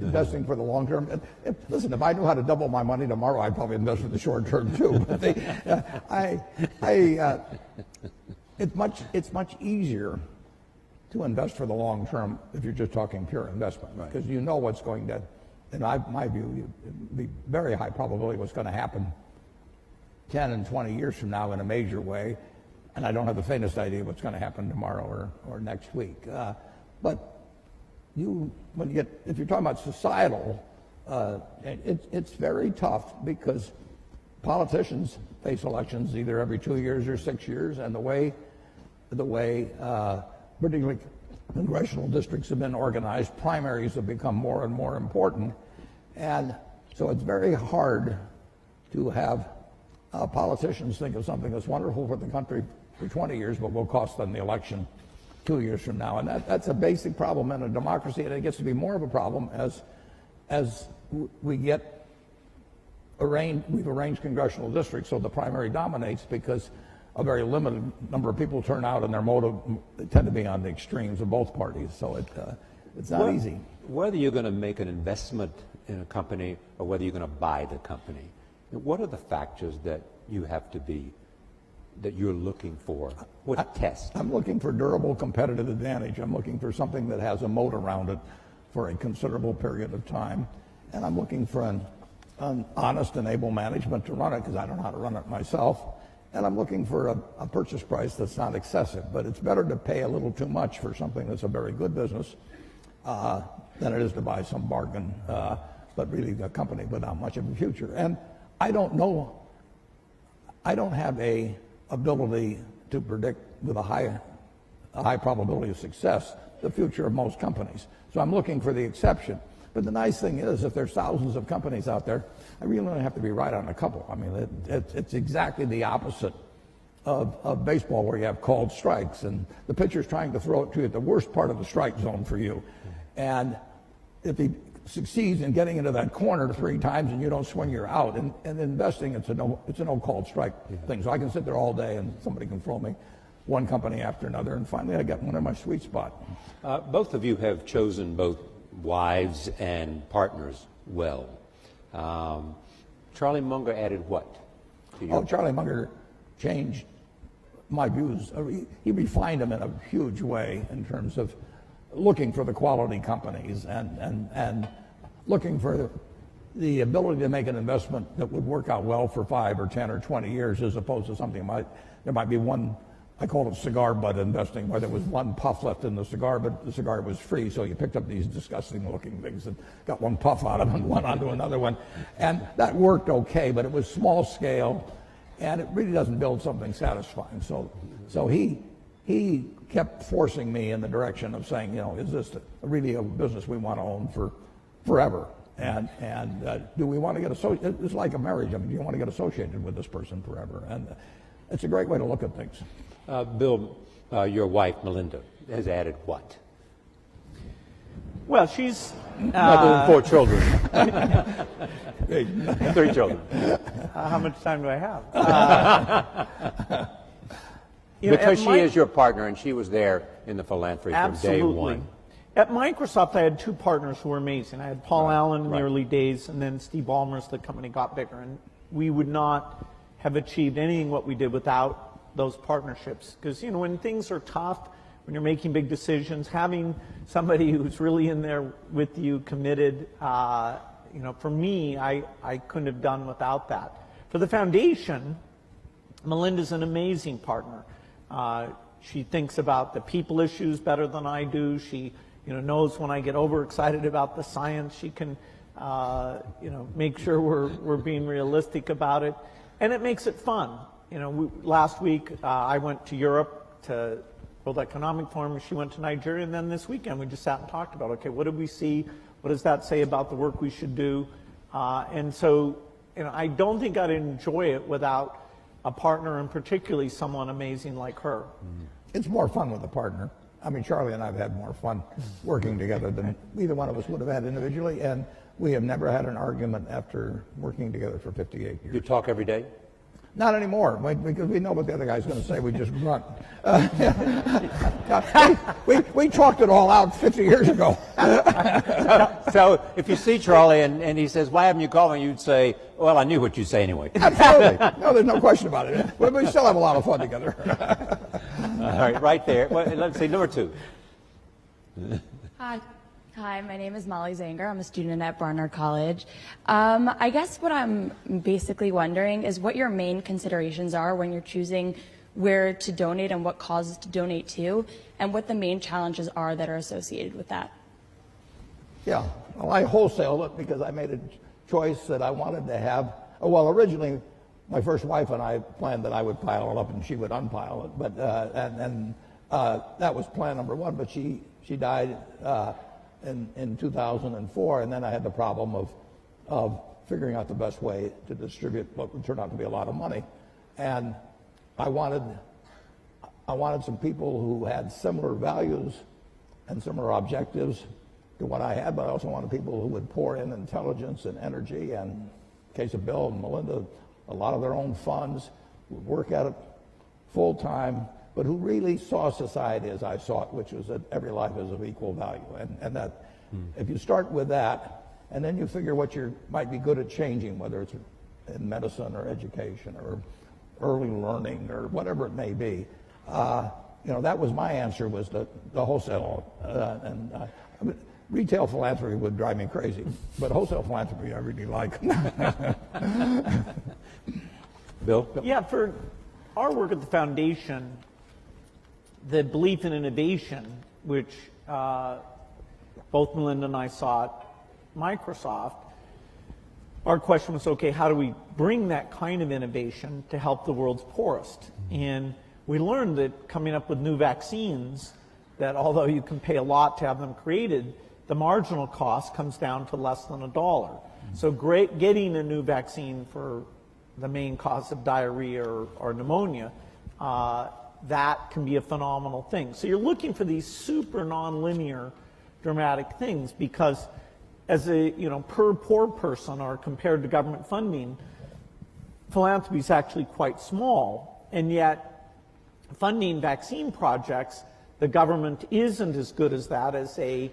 investing for the long term. Listen, if I knew how to double my money tomorrow, I'd probably invest for the short term too. But it's much easier to invest for the long term if you're just talking pure investment, because you know what's going to, in my view, the very high probability what's going to happen 10 and 20 years from now in a major way, and I don't have the faintest idea what's going to happen tomorrow or next week. But if you're talking about societal, it's very tough because politicians face elections either every 2 years or 6 years, and the way particularly congressional districts have been organized, primaries have become more and more important, and so it's very hard to have politicians think of something that's wonderful for the country for 20 years but will cost them the election 2 years from now. And that's a basic problem in a democracy, and it gets to be more of a problem as we've arranged congressional districts so the primary dominates, because a very limited number of people turn out and their motive tend to be on the extremes of both parties. So it's not easy. Whether you're going to make an investment in a company or whether you're going to buy the company, what are the factors that you're looking for? What test? I'm looking for durable competitive advantage. I'm looking for something that has a moat around it for a considerable period of time. And I'm looking for an honest and able management to run it, because I don't know how to run it myself. And I'm looking for a purchase price that's not excessive. But it's better to pay a little too much for something that's a very good business than it is to buy some bargain, but really a company without much of a future. And I don't know. I don't have a ability to predict with a high probability of success the future of most companies. So I'm looking for the exception. But the nice thing is, if there's thousands of companies out there, I really only have to be right on a couple. I mean, it's exactly the opposite of baseball, where you have called strikes and the pitcher's trying to throw it to you at the worst part of the strike zone for you. And if he succeeds in getting into that corner 3 times and you don't swing, you're out. And investing, it's a no called strike thing. So I can sit there all day and somebody can throw me one company after another, and finally I get one in my sweet spot. Both of you have chosen both wives and partners well. Charlie Munger added what to your? Charlie Munger changed my views. He refined them in a huge way in terms of looking for the quality companies and looking for the ability to make an investment that would work out well for 5 or 10 or 20 years, as opposed to something there might be one, I call it cigar butt investing, where there was one puff left in the cigar, but the cigar was free, so you picked up these disgusting looking things and got one puff out of them and one onto another one. And that worked okay, but it was small scale, and it really doesn't build something satisfying. So he kept forcing me in the direction of saying, is this really a business we want to own for forever? And do we want to get associated? It's like a marriage. I mean, do you want to get associated with this person forever? And it's a great way to look at things. Bill, your wife, Melinda, has added what? Well, she's... Other than 4 children. 3 children. How much time do I have? Because she is your partner, and she was there in the philanthropy from day one. At Microsoft, I had 2 partners who were amazing. I had Paul Allen in the early days, and then Steve Ballmer as the company got bigger. And we would not have achieved anything what we did without those partnerships. Because, when things are tough, when you're making big decisions, having somebody who's really in there with you, committed, for me, I couldn't have done without that. For the foundation, Melinda's an amazing partner. She thinks about the people issues better than I do. She, knows when I get overexcited about the science. She can, make sure we're being realistic about it, and it makes it fun. Last week I went to Europe to World Economic Forum. She went to Nigeria, and then this weekend we just sat and talked about, okay, what did we see? What does that say about the work we should do? And so, I don't think I'd enjoy it without a partner, and particularly someone amazing like her. It's more fun with a partner. I mean, Charlie and I have had more fun working together than either one of us would have had individually, and we have never had an argument after working together for 58 years. You talk every day? Not anymore, because we know what the other guy's going to say. We just grunt. We talked it all out 50 years ago. So if you see Charlie and he says, "Why haven't you called me?" you'd say, "Well, I knew what you'd say anyway." Absolutely. No, there's no question about it. We still have a lot of fun together. All right, right there. Well, let's see, number 2. Hi, my name is Molly Zanger. I'm a student at Barnard College. I guess what I'm basically wondering is what your main considerations are when you're choosing where to donate and what causes to donate to, and what the main challenges are that are associated with that. Yeah, well, I wholesaled it because I made a choice that I wanted to have. Well, originally, my first wife and I planned that I would pile it up and she would unpile it, but that was plan number 1. But she died in 2004, and then I had the problem of figuring out the best way to distribute what would turn out to be a lot of money. And I wanted some people who had similar values and similar objectives to what I had, but I also wanted people who would pour in intelligence and energy, and in the case of Bill and Melinda, a lot of their own funds, would work at it full time, but who really saw society as I saw it, which was that every life is of equal value. And that if you start with that, and then you figure what you might be good at changing, whether it's in medicine or education or early learning or whatever it may be, that was my answer, was the wholesale. I mean, retail philanthropy would drive me crazy, but wholesale philanthropy I really like. Bill? Yeah, for our work at the foundation, the belief in innovation, which both Melinda and I saw at Microsoft, our question was, okay, how do we bring that kind of innovation to help the world's poorest? And we learned that coming up with new vaccines, that although you can pay a lot to have them created, the marginal cost comes down to less than $1. So getting a new vaccine for the main cause of diarrhea or pneumonia, that can be a phenomenal thing. So you're looking for these super nonlinear dramatic things, because as a per poor person or compared to government funding, philanthropy is actually quite small, and yet funding vaccine projects, the government isn't as good as that as a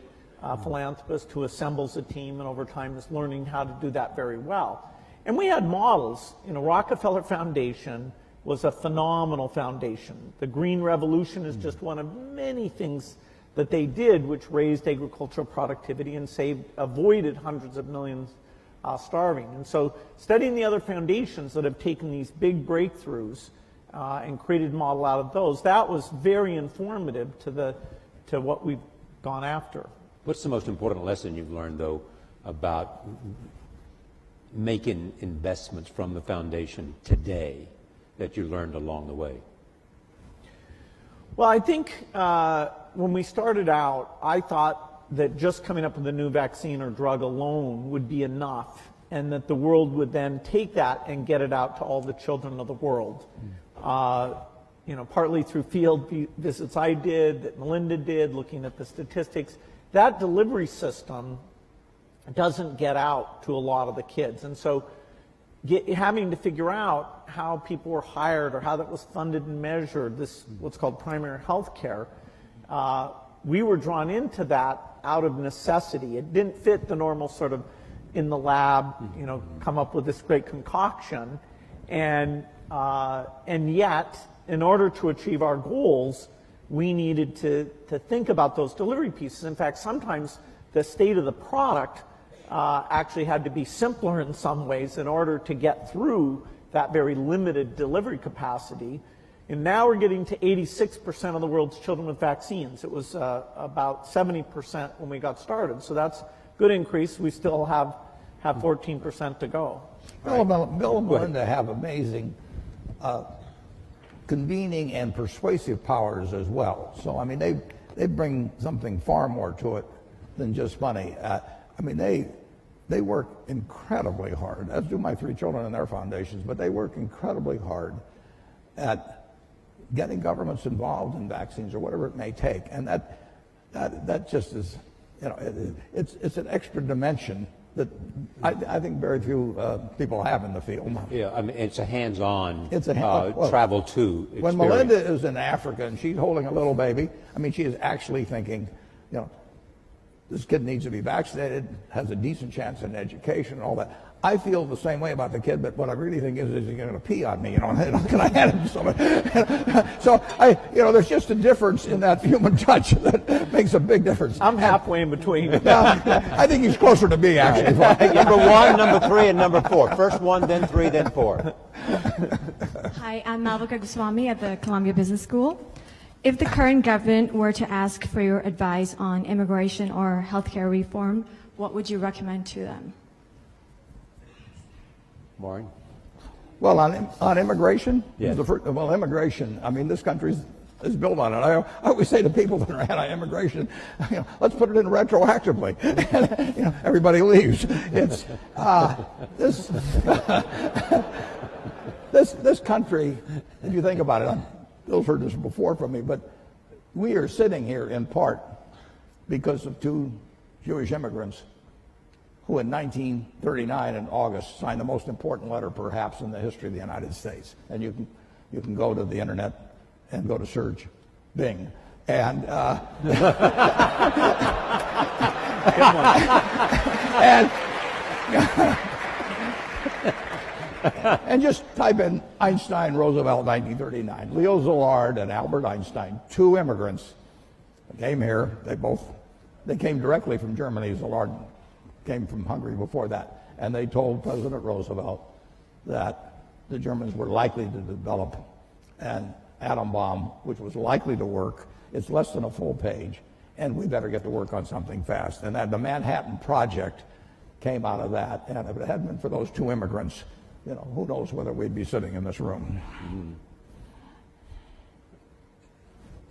philanthropist who assembles a team and over time is learning how to do that very well. And we had models. Rockefeller Foundation was a phenomenal foundation. The Green Revolution is just one of many things that they did which raised agricultural productivity and avoided hundreds of millions starving. And so studying the other foundations that have taken these big breakthroughs and created a model out of those, that was very informative to what we've gone after. What's the most important lesson you've learned, though, about making investments from the foundation today that you learned along the way? Well, I think when we started out, I thought that just coming up with a new vaccine or drug alone would be enough, and that the world would then take that and get it out to all the children of the world. Partly through field visits I did, that Melinda did, looking at the statistics. That delivery system doesn't get out to a lot of the kids. And so having to figure out how people were hired or how that was funded and measured, this what's called primary health care, we were drawn into that out of necessity. It didn't fit the normal sort of in the lab, come up with this great concoction. And yet, in order to achieve our goals, we needed to think about those delivery pieces. In fact, sometimes the state of the product actually had to be simpler in some ways in order to get through that very limited delivery capacity. And now we're getting to 86% of the world's children with vaccines. It was about 70% when we got started. So that's a good increase. We still have 14% to go. Bill and Melinda have amazing convening and persuasive powers as well. So, I mean, they bring something far more to it than just money. I mean, they work incredibly hard, as do my 3 children and their foundations, but they work incredibly hard at getting governments involved in vaccines or whatever it may take. And that just is, you know, it's an extra dimension that I think very few people have in the field. Yeah, I mean, it's a hands-on well, travel to experience. When Melinda is in Africa and she's holding a little baby, I mean, she is actually thinking, you know, this kid needs to be vaccinated, has a decent chance in education and all that. I feel the same way about the kid, but what I really think is he's going to pee on me, you know, can I hand him something? So, you know, there's just a difference in that human touch that makes a big difference. I'm halfway in between. I think he's closer to me, actually. Number 1, number 3, and number 4. First 1, then 3, then 4. Hi, I'm Malvika Goswami at the Columbia Business School. If the current government were to ask for your advice on immigration or healthcare reform, what would you recommend to them? Maureen? Well, on immigration? Yes. Well, immigration, I mean, this country is built on it. I always say to people that are anti-immigration, you know, let's put it in retroactively. And, you know, everybody leaves. It's this country, if you think about it, Bill's heard this before from me, but we are sitting here in part because of 2 Jewish immigrants who in 1939 in August signed the most important letter perhaps in the history of the United States. And you can go to the internet and go to search Bing. And and just type in Einstein, Roosevelt, 1939. Leo Szilard and Albert Einstein, 2 immigrants, came here. They came directly from Germany. Szilard came from Hungary before that, and they told President Roosevelt that the Germans were likely to develop an atom bomb, which was likely to work. It's less than a full page, and we better get to work on something fast. And that the Manhattan Project came out of that, and if it hadn't been for those 2 immigrants, you know, who knows whether we'd be sitting in this room. Mm-hmm.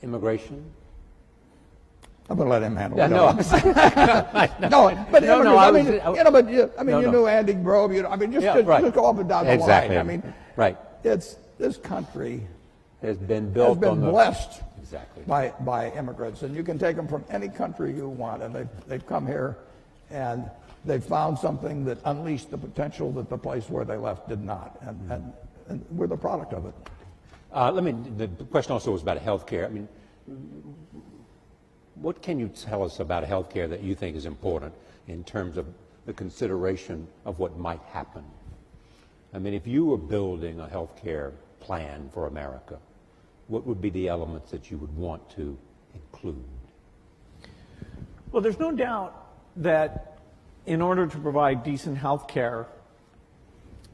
Immigration? I'm going to let him handle it. You knew Andy Grove. You know, I mean, just go up and down the line. I mean, this country has been built blessed by immigrants, and you can take them from any country you want, and they've come here, and they've found something that unleashed the potential that the place where they left did not, and we're the product of it. The question also was about healthcare. I mean, what can you tell us about healthcare that you think is important in terms of the consideration of what might happen? I mean, if you were building a healthcare plan for America, what would be the elements that you would want to include? Well, there's no doubt that in order to provide decent health care,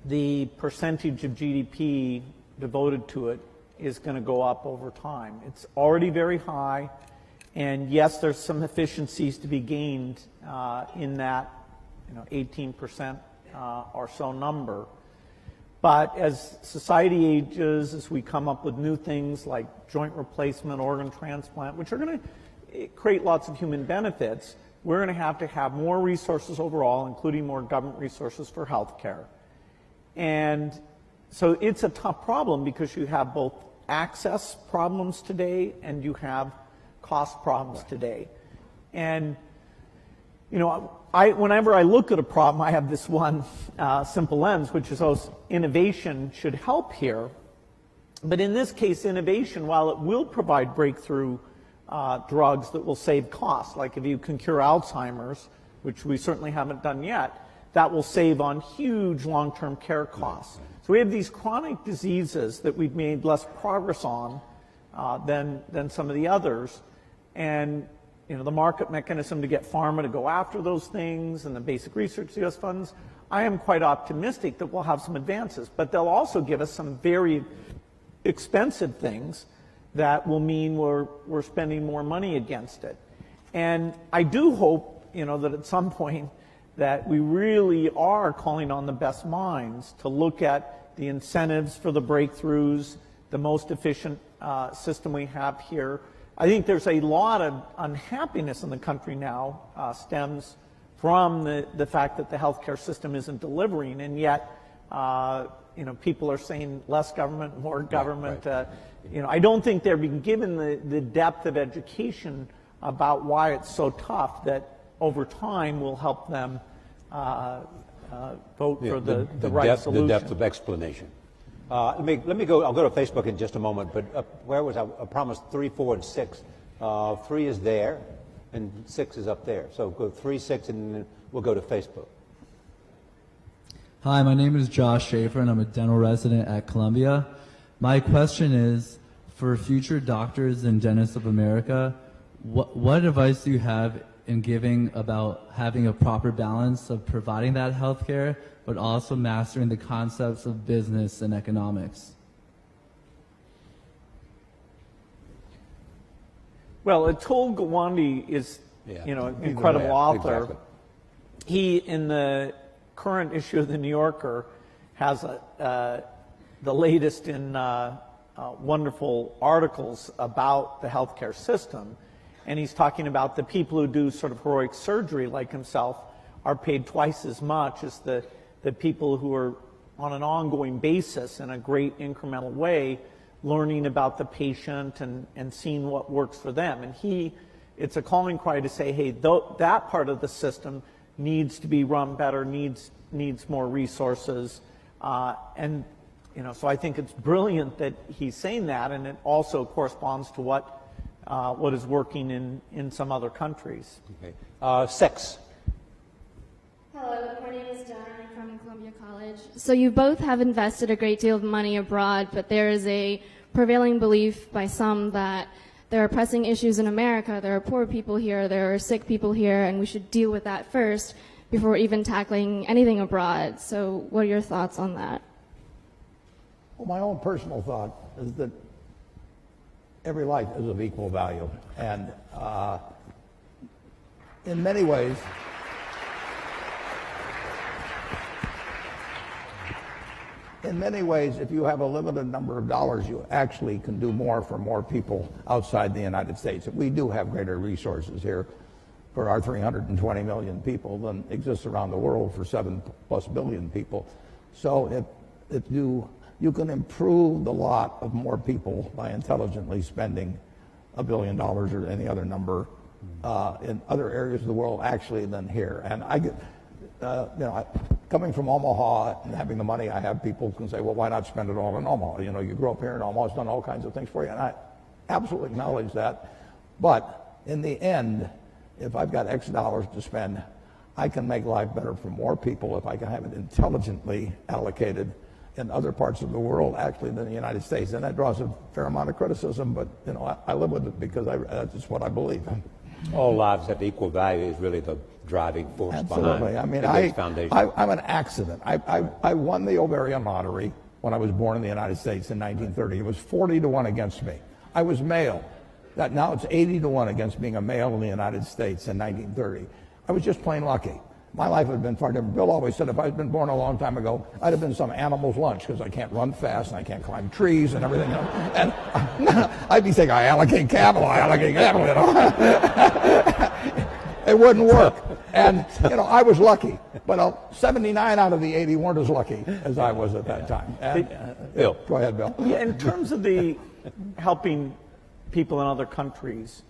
the percentage of GDP devoted to it is going to go up over time. It's already very high, and yes, there's some efficiencies to be gained in that 18% or so number. But as society ages, as we come up with new things like joint replacement, organ transplant, which are going to create lots of human benefits, we're going to have more resources overall, including more government resources for health care. And so it's a tough problem because you have both access problems today and you have cost problems today. And, whenever I look at a problem, I have this one simple lens, which is, innovation should help here. But in this case, innovation, while it will provide breakthrough drugs that will save costs, like if you can cure Alzheimer's, which we certainly haven't done yet, that will save on huge long-term care costs. So we have these chronic diseases that we've made less progress on than some of the others. And the market mechanism to get pharma to go after those things and the basic research US funds, I am quite optimistic that we'll have some advances, but they'll also give us some very expensive things that will mean we're spending more money against it. And I do hope, that at some point that we really are calling on the best minds to look at the incentives for the breakthroughs, the most efficient system we have here. I think there's a lot of unhappiness in the country now stems from the fact that the healthcare system isn't delivering, and yet people are saying less government, more government. Right. I don't think they're being given the depth of education about why it's so tough that over time will help them vote for the right solution. The depth of explanation. Let me go. I'll go to Facebook in just a moment. But where was I? I promised 3, 4, and 6. 3 is there, and 6 is up there. So go 3, 6, and then we'll go to Facebook. Hi, my name is Josh Schaefer, and I'm a dental resident at Columbia. My question is, for future doctors and dentists of America, what advice do you have in giving about having a proper balance of providing that health care, but also mastering the concepts of business and economics? Well, Atul Gawande is, an incredible author. Exactly. He, in the current issue of the New Yorker, has the latest in wonderful articles about the healthcare system. And he's talking about the people who do sort of heroic surgery like himself are paid twice as much as the people who are on an ongoing basis in a great incremental way learning about the patient and seeing what works for them. And it's a calling cry to say, hey, that part of the system needs to be run better, needs more resources. So I think it's brilliant that he's saying that, and it also corresponds to what is working in some other countries. Okay. 6. Hello, my name is Jen. I'm from Columbia College. So you both have invested a great deal of money abroad, but there is a prevailing belief by some that there are pressing issues in America. There are poor people here, there are sick people here, and we should deal with that first before even tackling anything abroad. So what are your thoughts on that? Well, my own personal thought is that every life is of equal value. And in many ways, if you have a limited number of dollars, you actually can do more for more people outside the United States. We do have greater resources here for our 320 million people than exists around the world for 7+ billion people. So if you can improve the lot of more people by intelligently spending $1 billion or any other number in other areas of the world actually than here. And I get, coming from Omaha and having the money I have, people can say, well, why not spend it all in Omaha? You grew up here in Omaha, it's done all kinds of things for you. And I absolutely acknowledge that. But in the end, if I've got X dollars to spend, I can make life better for more people if I can have it intelligently allocated in other parts of the world actually than the United States. And that draws a fair amount of criticism, but I live with it because that's just what I believe. All lives have equal value is really the driving force Absolutely. behind I mean, the foundation. I'm an accident. I won the ovarian lottery when I was born in the United States in 1930. It was 40-1 against me. I was male. Now it's 80-1 against being a male in the United States in 1930. I was just plain lucky. My life had been far different. Bill always said if I'd been born a long time ago, I'd have been some animal's lunch because I can't run fast and I can't climb trees and everything. And I'd be saying, I allocate capital. It wouldn't work. And, I was lucky. But 79 out of the 80 weren't as lucky as I was at that time. And, Bill. Go ahead, Bill. Yeah, in terms of the helping people in other countries,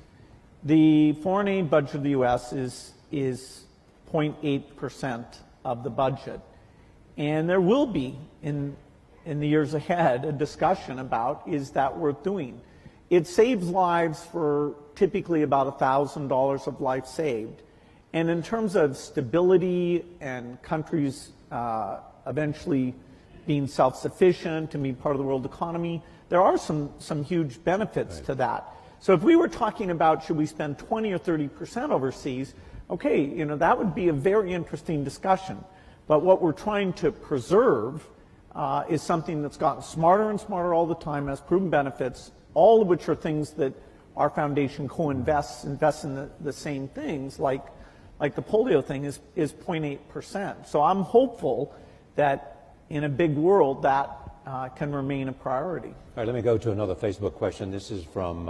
the foreign aid budget of the U.S. is 0.8% of the budget. And there will be, in the years ahead, a discussion about, is that worth doing? It saves lives for typically about $1,000 of life saved. And in terms of stability and countries eventually being self-sufficient, and being part of the world economy. There are some huge benefits to that. So if we were talking about should we spend 20 or 30% overseas, okay, you know, that would be a very interesting discussion. But what we're trying to preserve is something that's gotten smarter and smarter all the time, has proven benefits, all of which are things that our foundation co-invests in the same things, like the polio thing is 0.8%. So I'm hopeful that in a big world that can remain a priority. All right, let me go to another Facebook question. This is from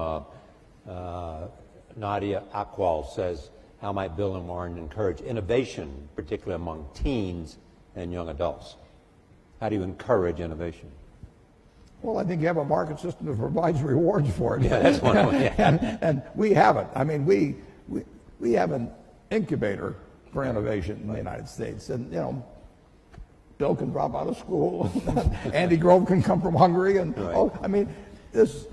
Nadia Akwal, says, how might Bill and Warren encourage innovation, particularly among teens and young adults? How do you encourage innovation? Well, I think you have a market system that provides rewards for it. Yeah, that's one way. Yeah. and we have it. I mean, we have an incubator for innovation in the United States. And, you know, Bill can drop out of school. Andy Grove can come from Hungary. And, I mean, it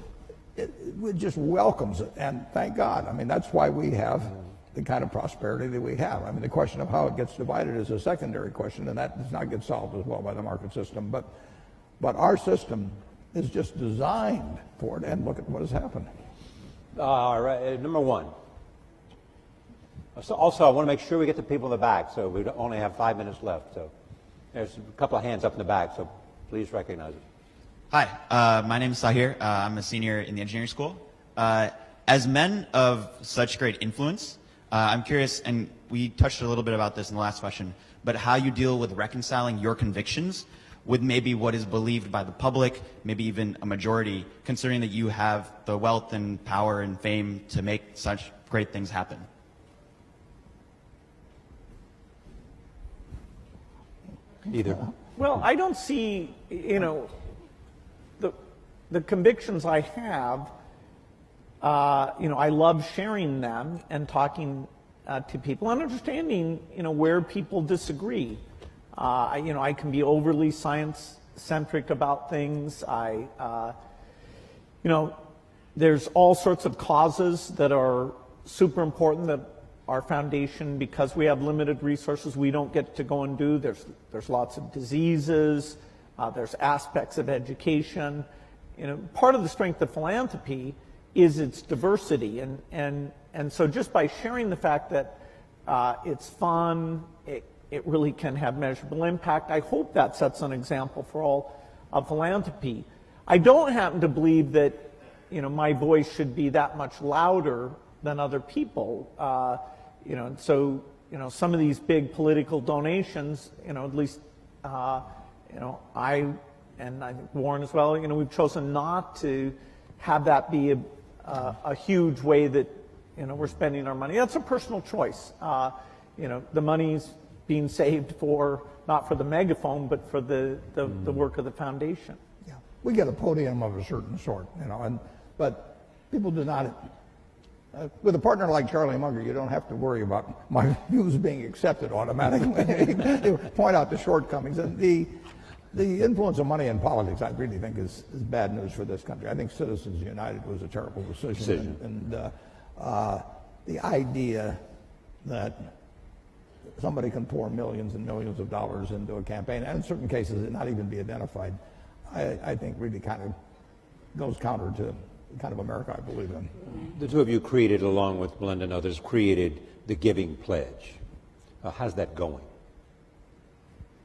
just welcomes it. And thank God. I mean, that's why we have the kind of prosperity that we have. I mean, the question of how it gets divided is a secondary question, and that does not get solved as well by the market system. But our system is just designed for it, and look at what has happened. All right, number one. So also, I want to make sure we get the people in the back, so we only have 5 minutes left. So there's a couple of hands up in the back, so please recognize it. Hi, my name is Sahir. I'm a senior in the engineering school. As men of such great influence, I'm curious, and we touched a little bit about this in the last question, but how you deal with reconciling your convictions with maybe what is believed by the public, maybe even a majority, considering that you have the wealth and power and fame to make such great things happen. Either. Well, I don't see, you know, the convictions I have, you know, I love sharing them and talking to people and understanding, you know, where people disagree. You know, I can be overly science-centric about things. You know, there's all sorts of causes that are super important that our foundation, because we have limited resources, we don't get to go and do. There's lots of diseases. There's aspects of education. You know, part of the strength of philanthropy is its diversity, and so just by sharing the fact that it's fun, it really can have measurable impact. I hope that sets an example for all of philanthropy. I don't happen to believe that, you know, my voice should be that much louder than other people. You know, and so, you know, some of these big political donations, you know, at least, you know, and I think Warren as well, you know, we've chosen not to have that be a huge way that, you know, we're spending our money. That's a personal choice. You know, the money's being saved for, not for the megaphone, but for the work of the foundation. Yeah, we get a podium of a certain sort, you know, but people do not. With a partner like Charlie Munger, you don't have to worry about my views being accepted automatically. They point out the shortcomings. And the influence of money in politics, I really think, is bad news for this country. I think Citizens United was a terrible decision. And the idea that somebody can pour millions and millions of dollars into a campaign, and in certain cases it not even be identified, I think really kind of goes counter to the kind of America I believe in. The two of you created, along with Belinda and others, created the Giving Pledge. How's that going?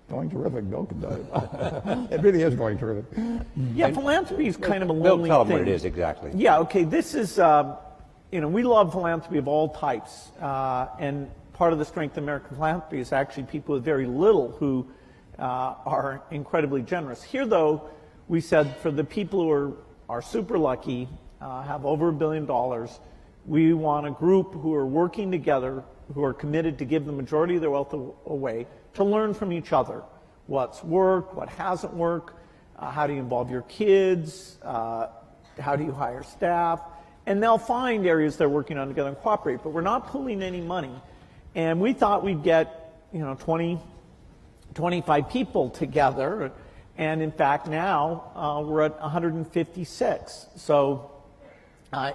Going terrific. Bill can tell you. It really is going terrific. Yeah, philanthropy is kind of a Bill, lonely tell them thing. what it is exactly. Yeah, okay, this is, you know, we love philanthropy of all types, and part of the strength of American philanthropy is actually people with very little who are incredibly generous. Here, though, we said for the people who are super lucky, have over $1 billion, we want a group who are working together, who are committed to give the majority of their wealth away, to learn from each other. What's worked, what hasn't worked, how do you involve your kids, how do you hire staff, and they'll find areas they're working on together and cooperate, but we're not pulling any money. And we thought we'd get, you know, 20, 25 people together, and in fact now we're at 156. So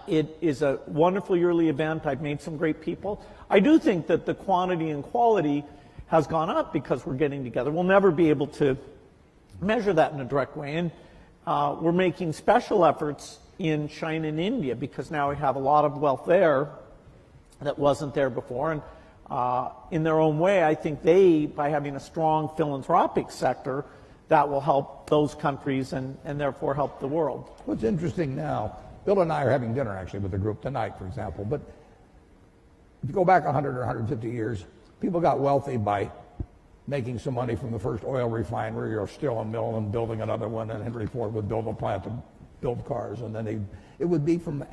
it is a wonderful yearly event. I've made some great people. I do think that the quantity and quality has gone up because we're getting together. We'll never be able to measure that in a direct way. And we're making special efforts in China and India because now we have a lot of wealth there that wasn't there before. And in their own way, I think by having a strong philanthropic sector, that will help those countries and therefore help the world. What's interesting now, Bill and I are having dinner actually with the group tonight, for example, but if you go back 100 or 150 years, people got wealthy by making some money from the first oil refinery or steel and mill and building another one, and Henry Ford would build a plant to build cars, and then it would be from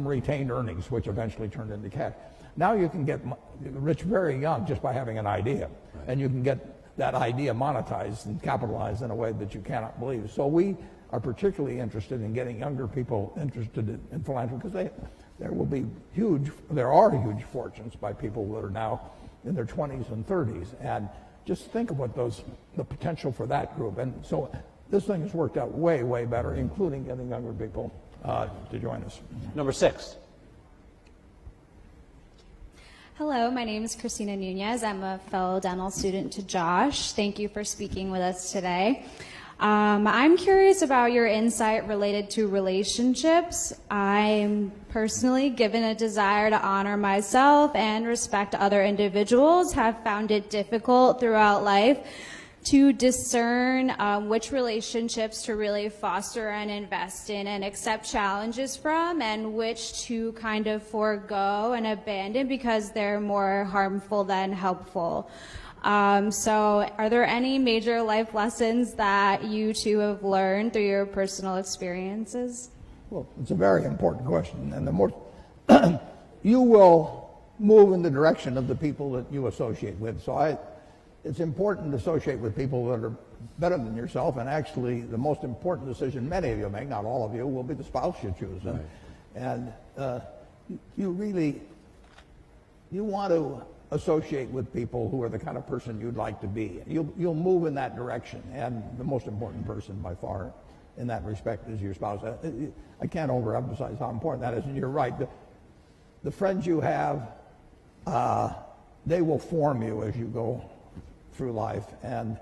retained earnings, which eventually turned into cash. Now you can get rich very young just by having an idea, and you can get that idea monetized and capitalized in a way that you cannot believe. So we are particularly interested in getting younger people interested in philanthropy because there are huge fortunes by people that are now in their 20s and 30s, and just think of what the potential for that group. And so this thing has worked out way, way better, including getting younger people to join us. Number 6. Hello, my name is Christina Nunez. I'm a fellow dental student to Josh. Thank you for speaking with us today. I'm curious about your insight related to relationships. I'm personally, given a desire to honor myself and respect other individuals, have found it difficult throughout life to discern which relationships to really foster and invest in and accept challenges from, and which to kind of forego and abandon because they're more harmful than helpful. So are there any major life lessons that you two have learned through your personal experiences? Well, it's a very important question, and the more you will move in the direction of the people that you associate with. So it's important to associate with people that are better than yourself, and actually the most important decision many of you make, not all of you, will be the spouse you choose. Right. And you want to associate with people who are the kind of person you'd like to be. You'll move in that direction, and the most important person by far in that respect is your spouse. I can't overemphasize how important that is, and you're right. The friends you have, they will form you as you go through life, and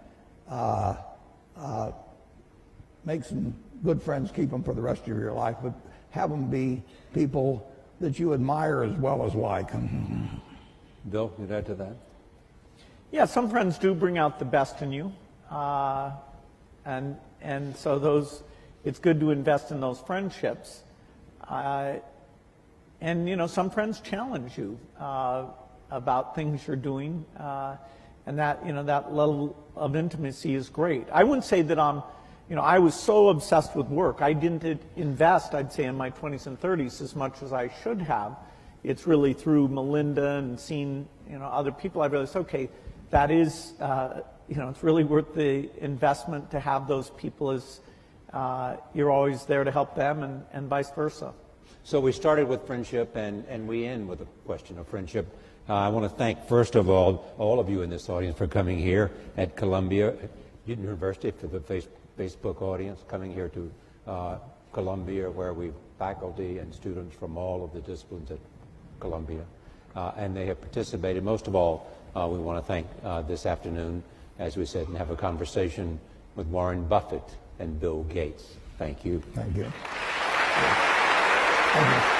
make some good friends, keep them for the rest of your life, but have them be people that you admire as well as like. Bill, you'd add to that? Yeah, some friends do bring out the best in you, and so it's good to invest in those friendships. And some friends challenge you about things you're doing, and that level of intimacy is great. I wouldn't say that I was so obsessed with work. I didn't invest, I'd say, in my 20s and 30s as much as I should have. It's really through Melinda and seeing other people I realized, okay, that is it's really worth the investment to have those people as you're always there to help them, and vice versa. So we started with friendship, and we end with a question of friendship. I want to thank, first of all of you in this audience for coming here at Columbia University, for the Facebook audience coming here to Columbia, where we faculty and students from all of the disciplines at Columbia, and they have participated. Most of all, we want to thank this afternoon, as we said, and have a conversation with Warren Buffett and Bill Gates. Thank you. Thank you. Thank you.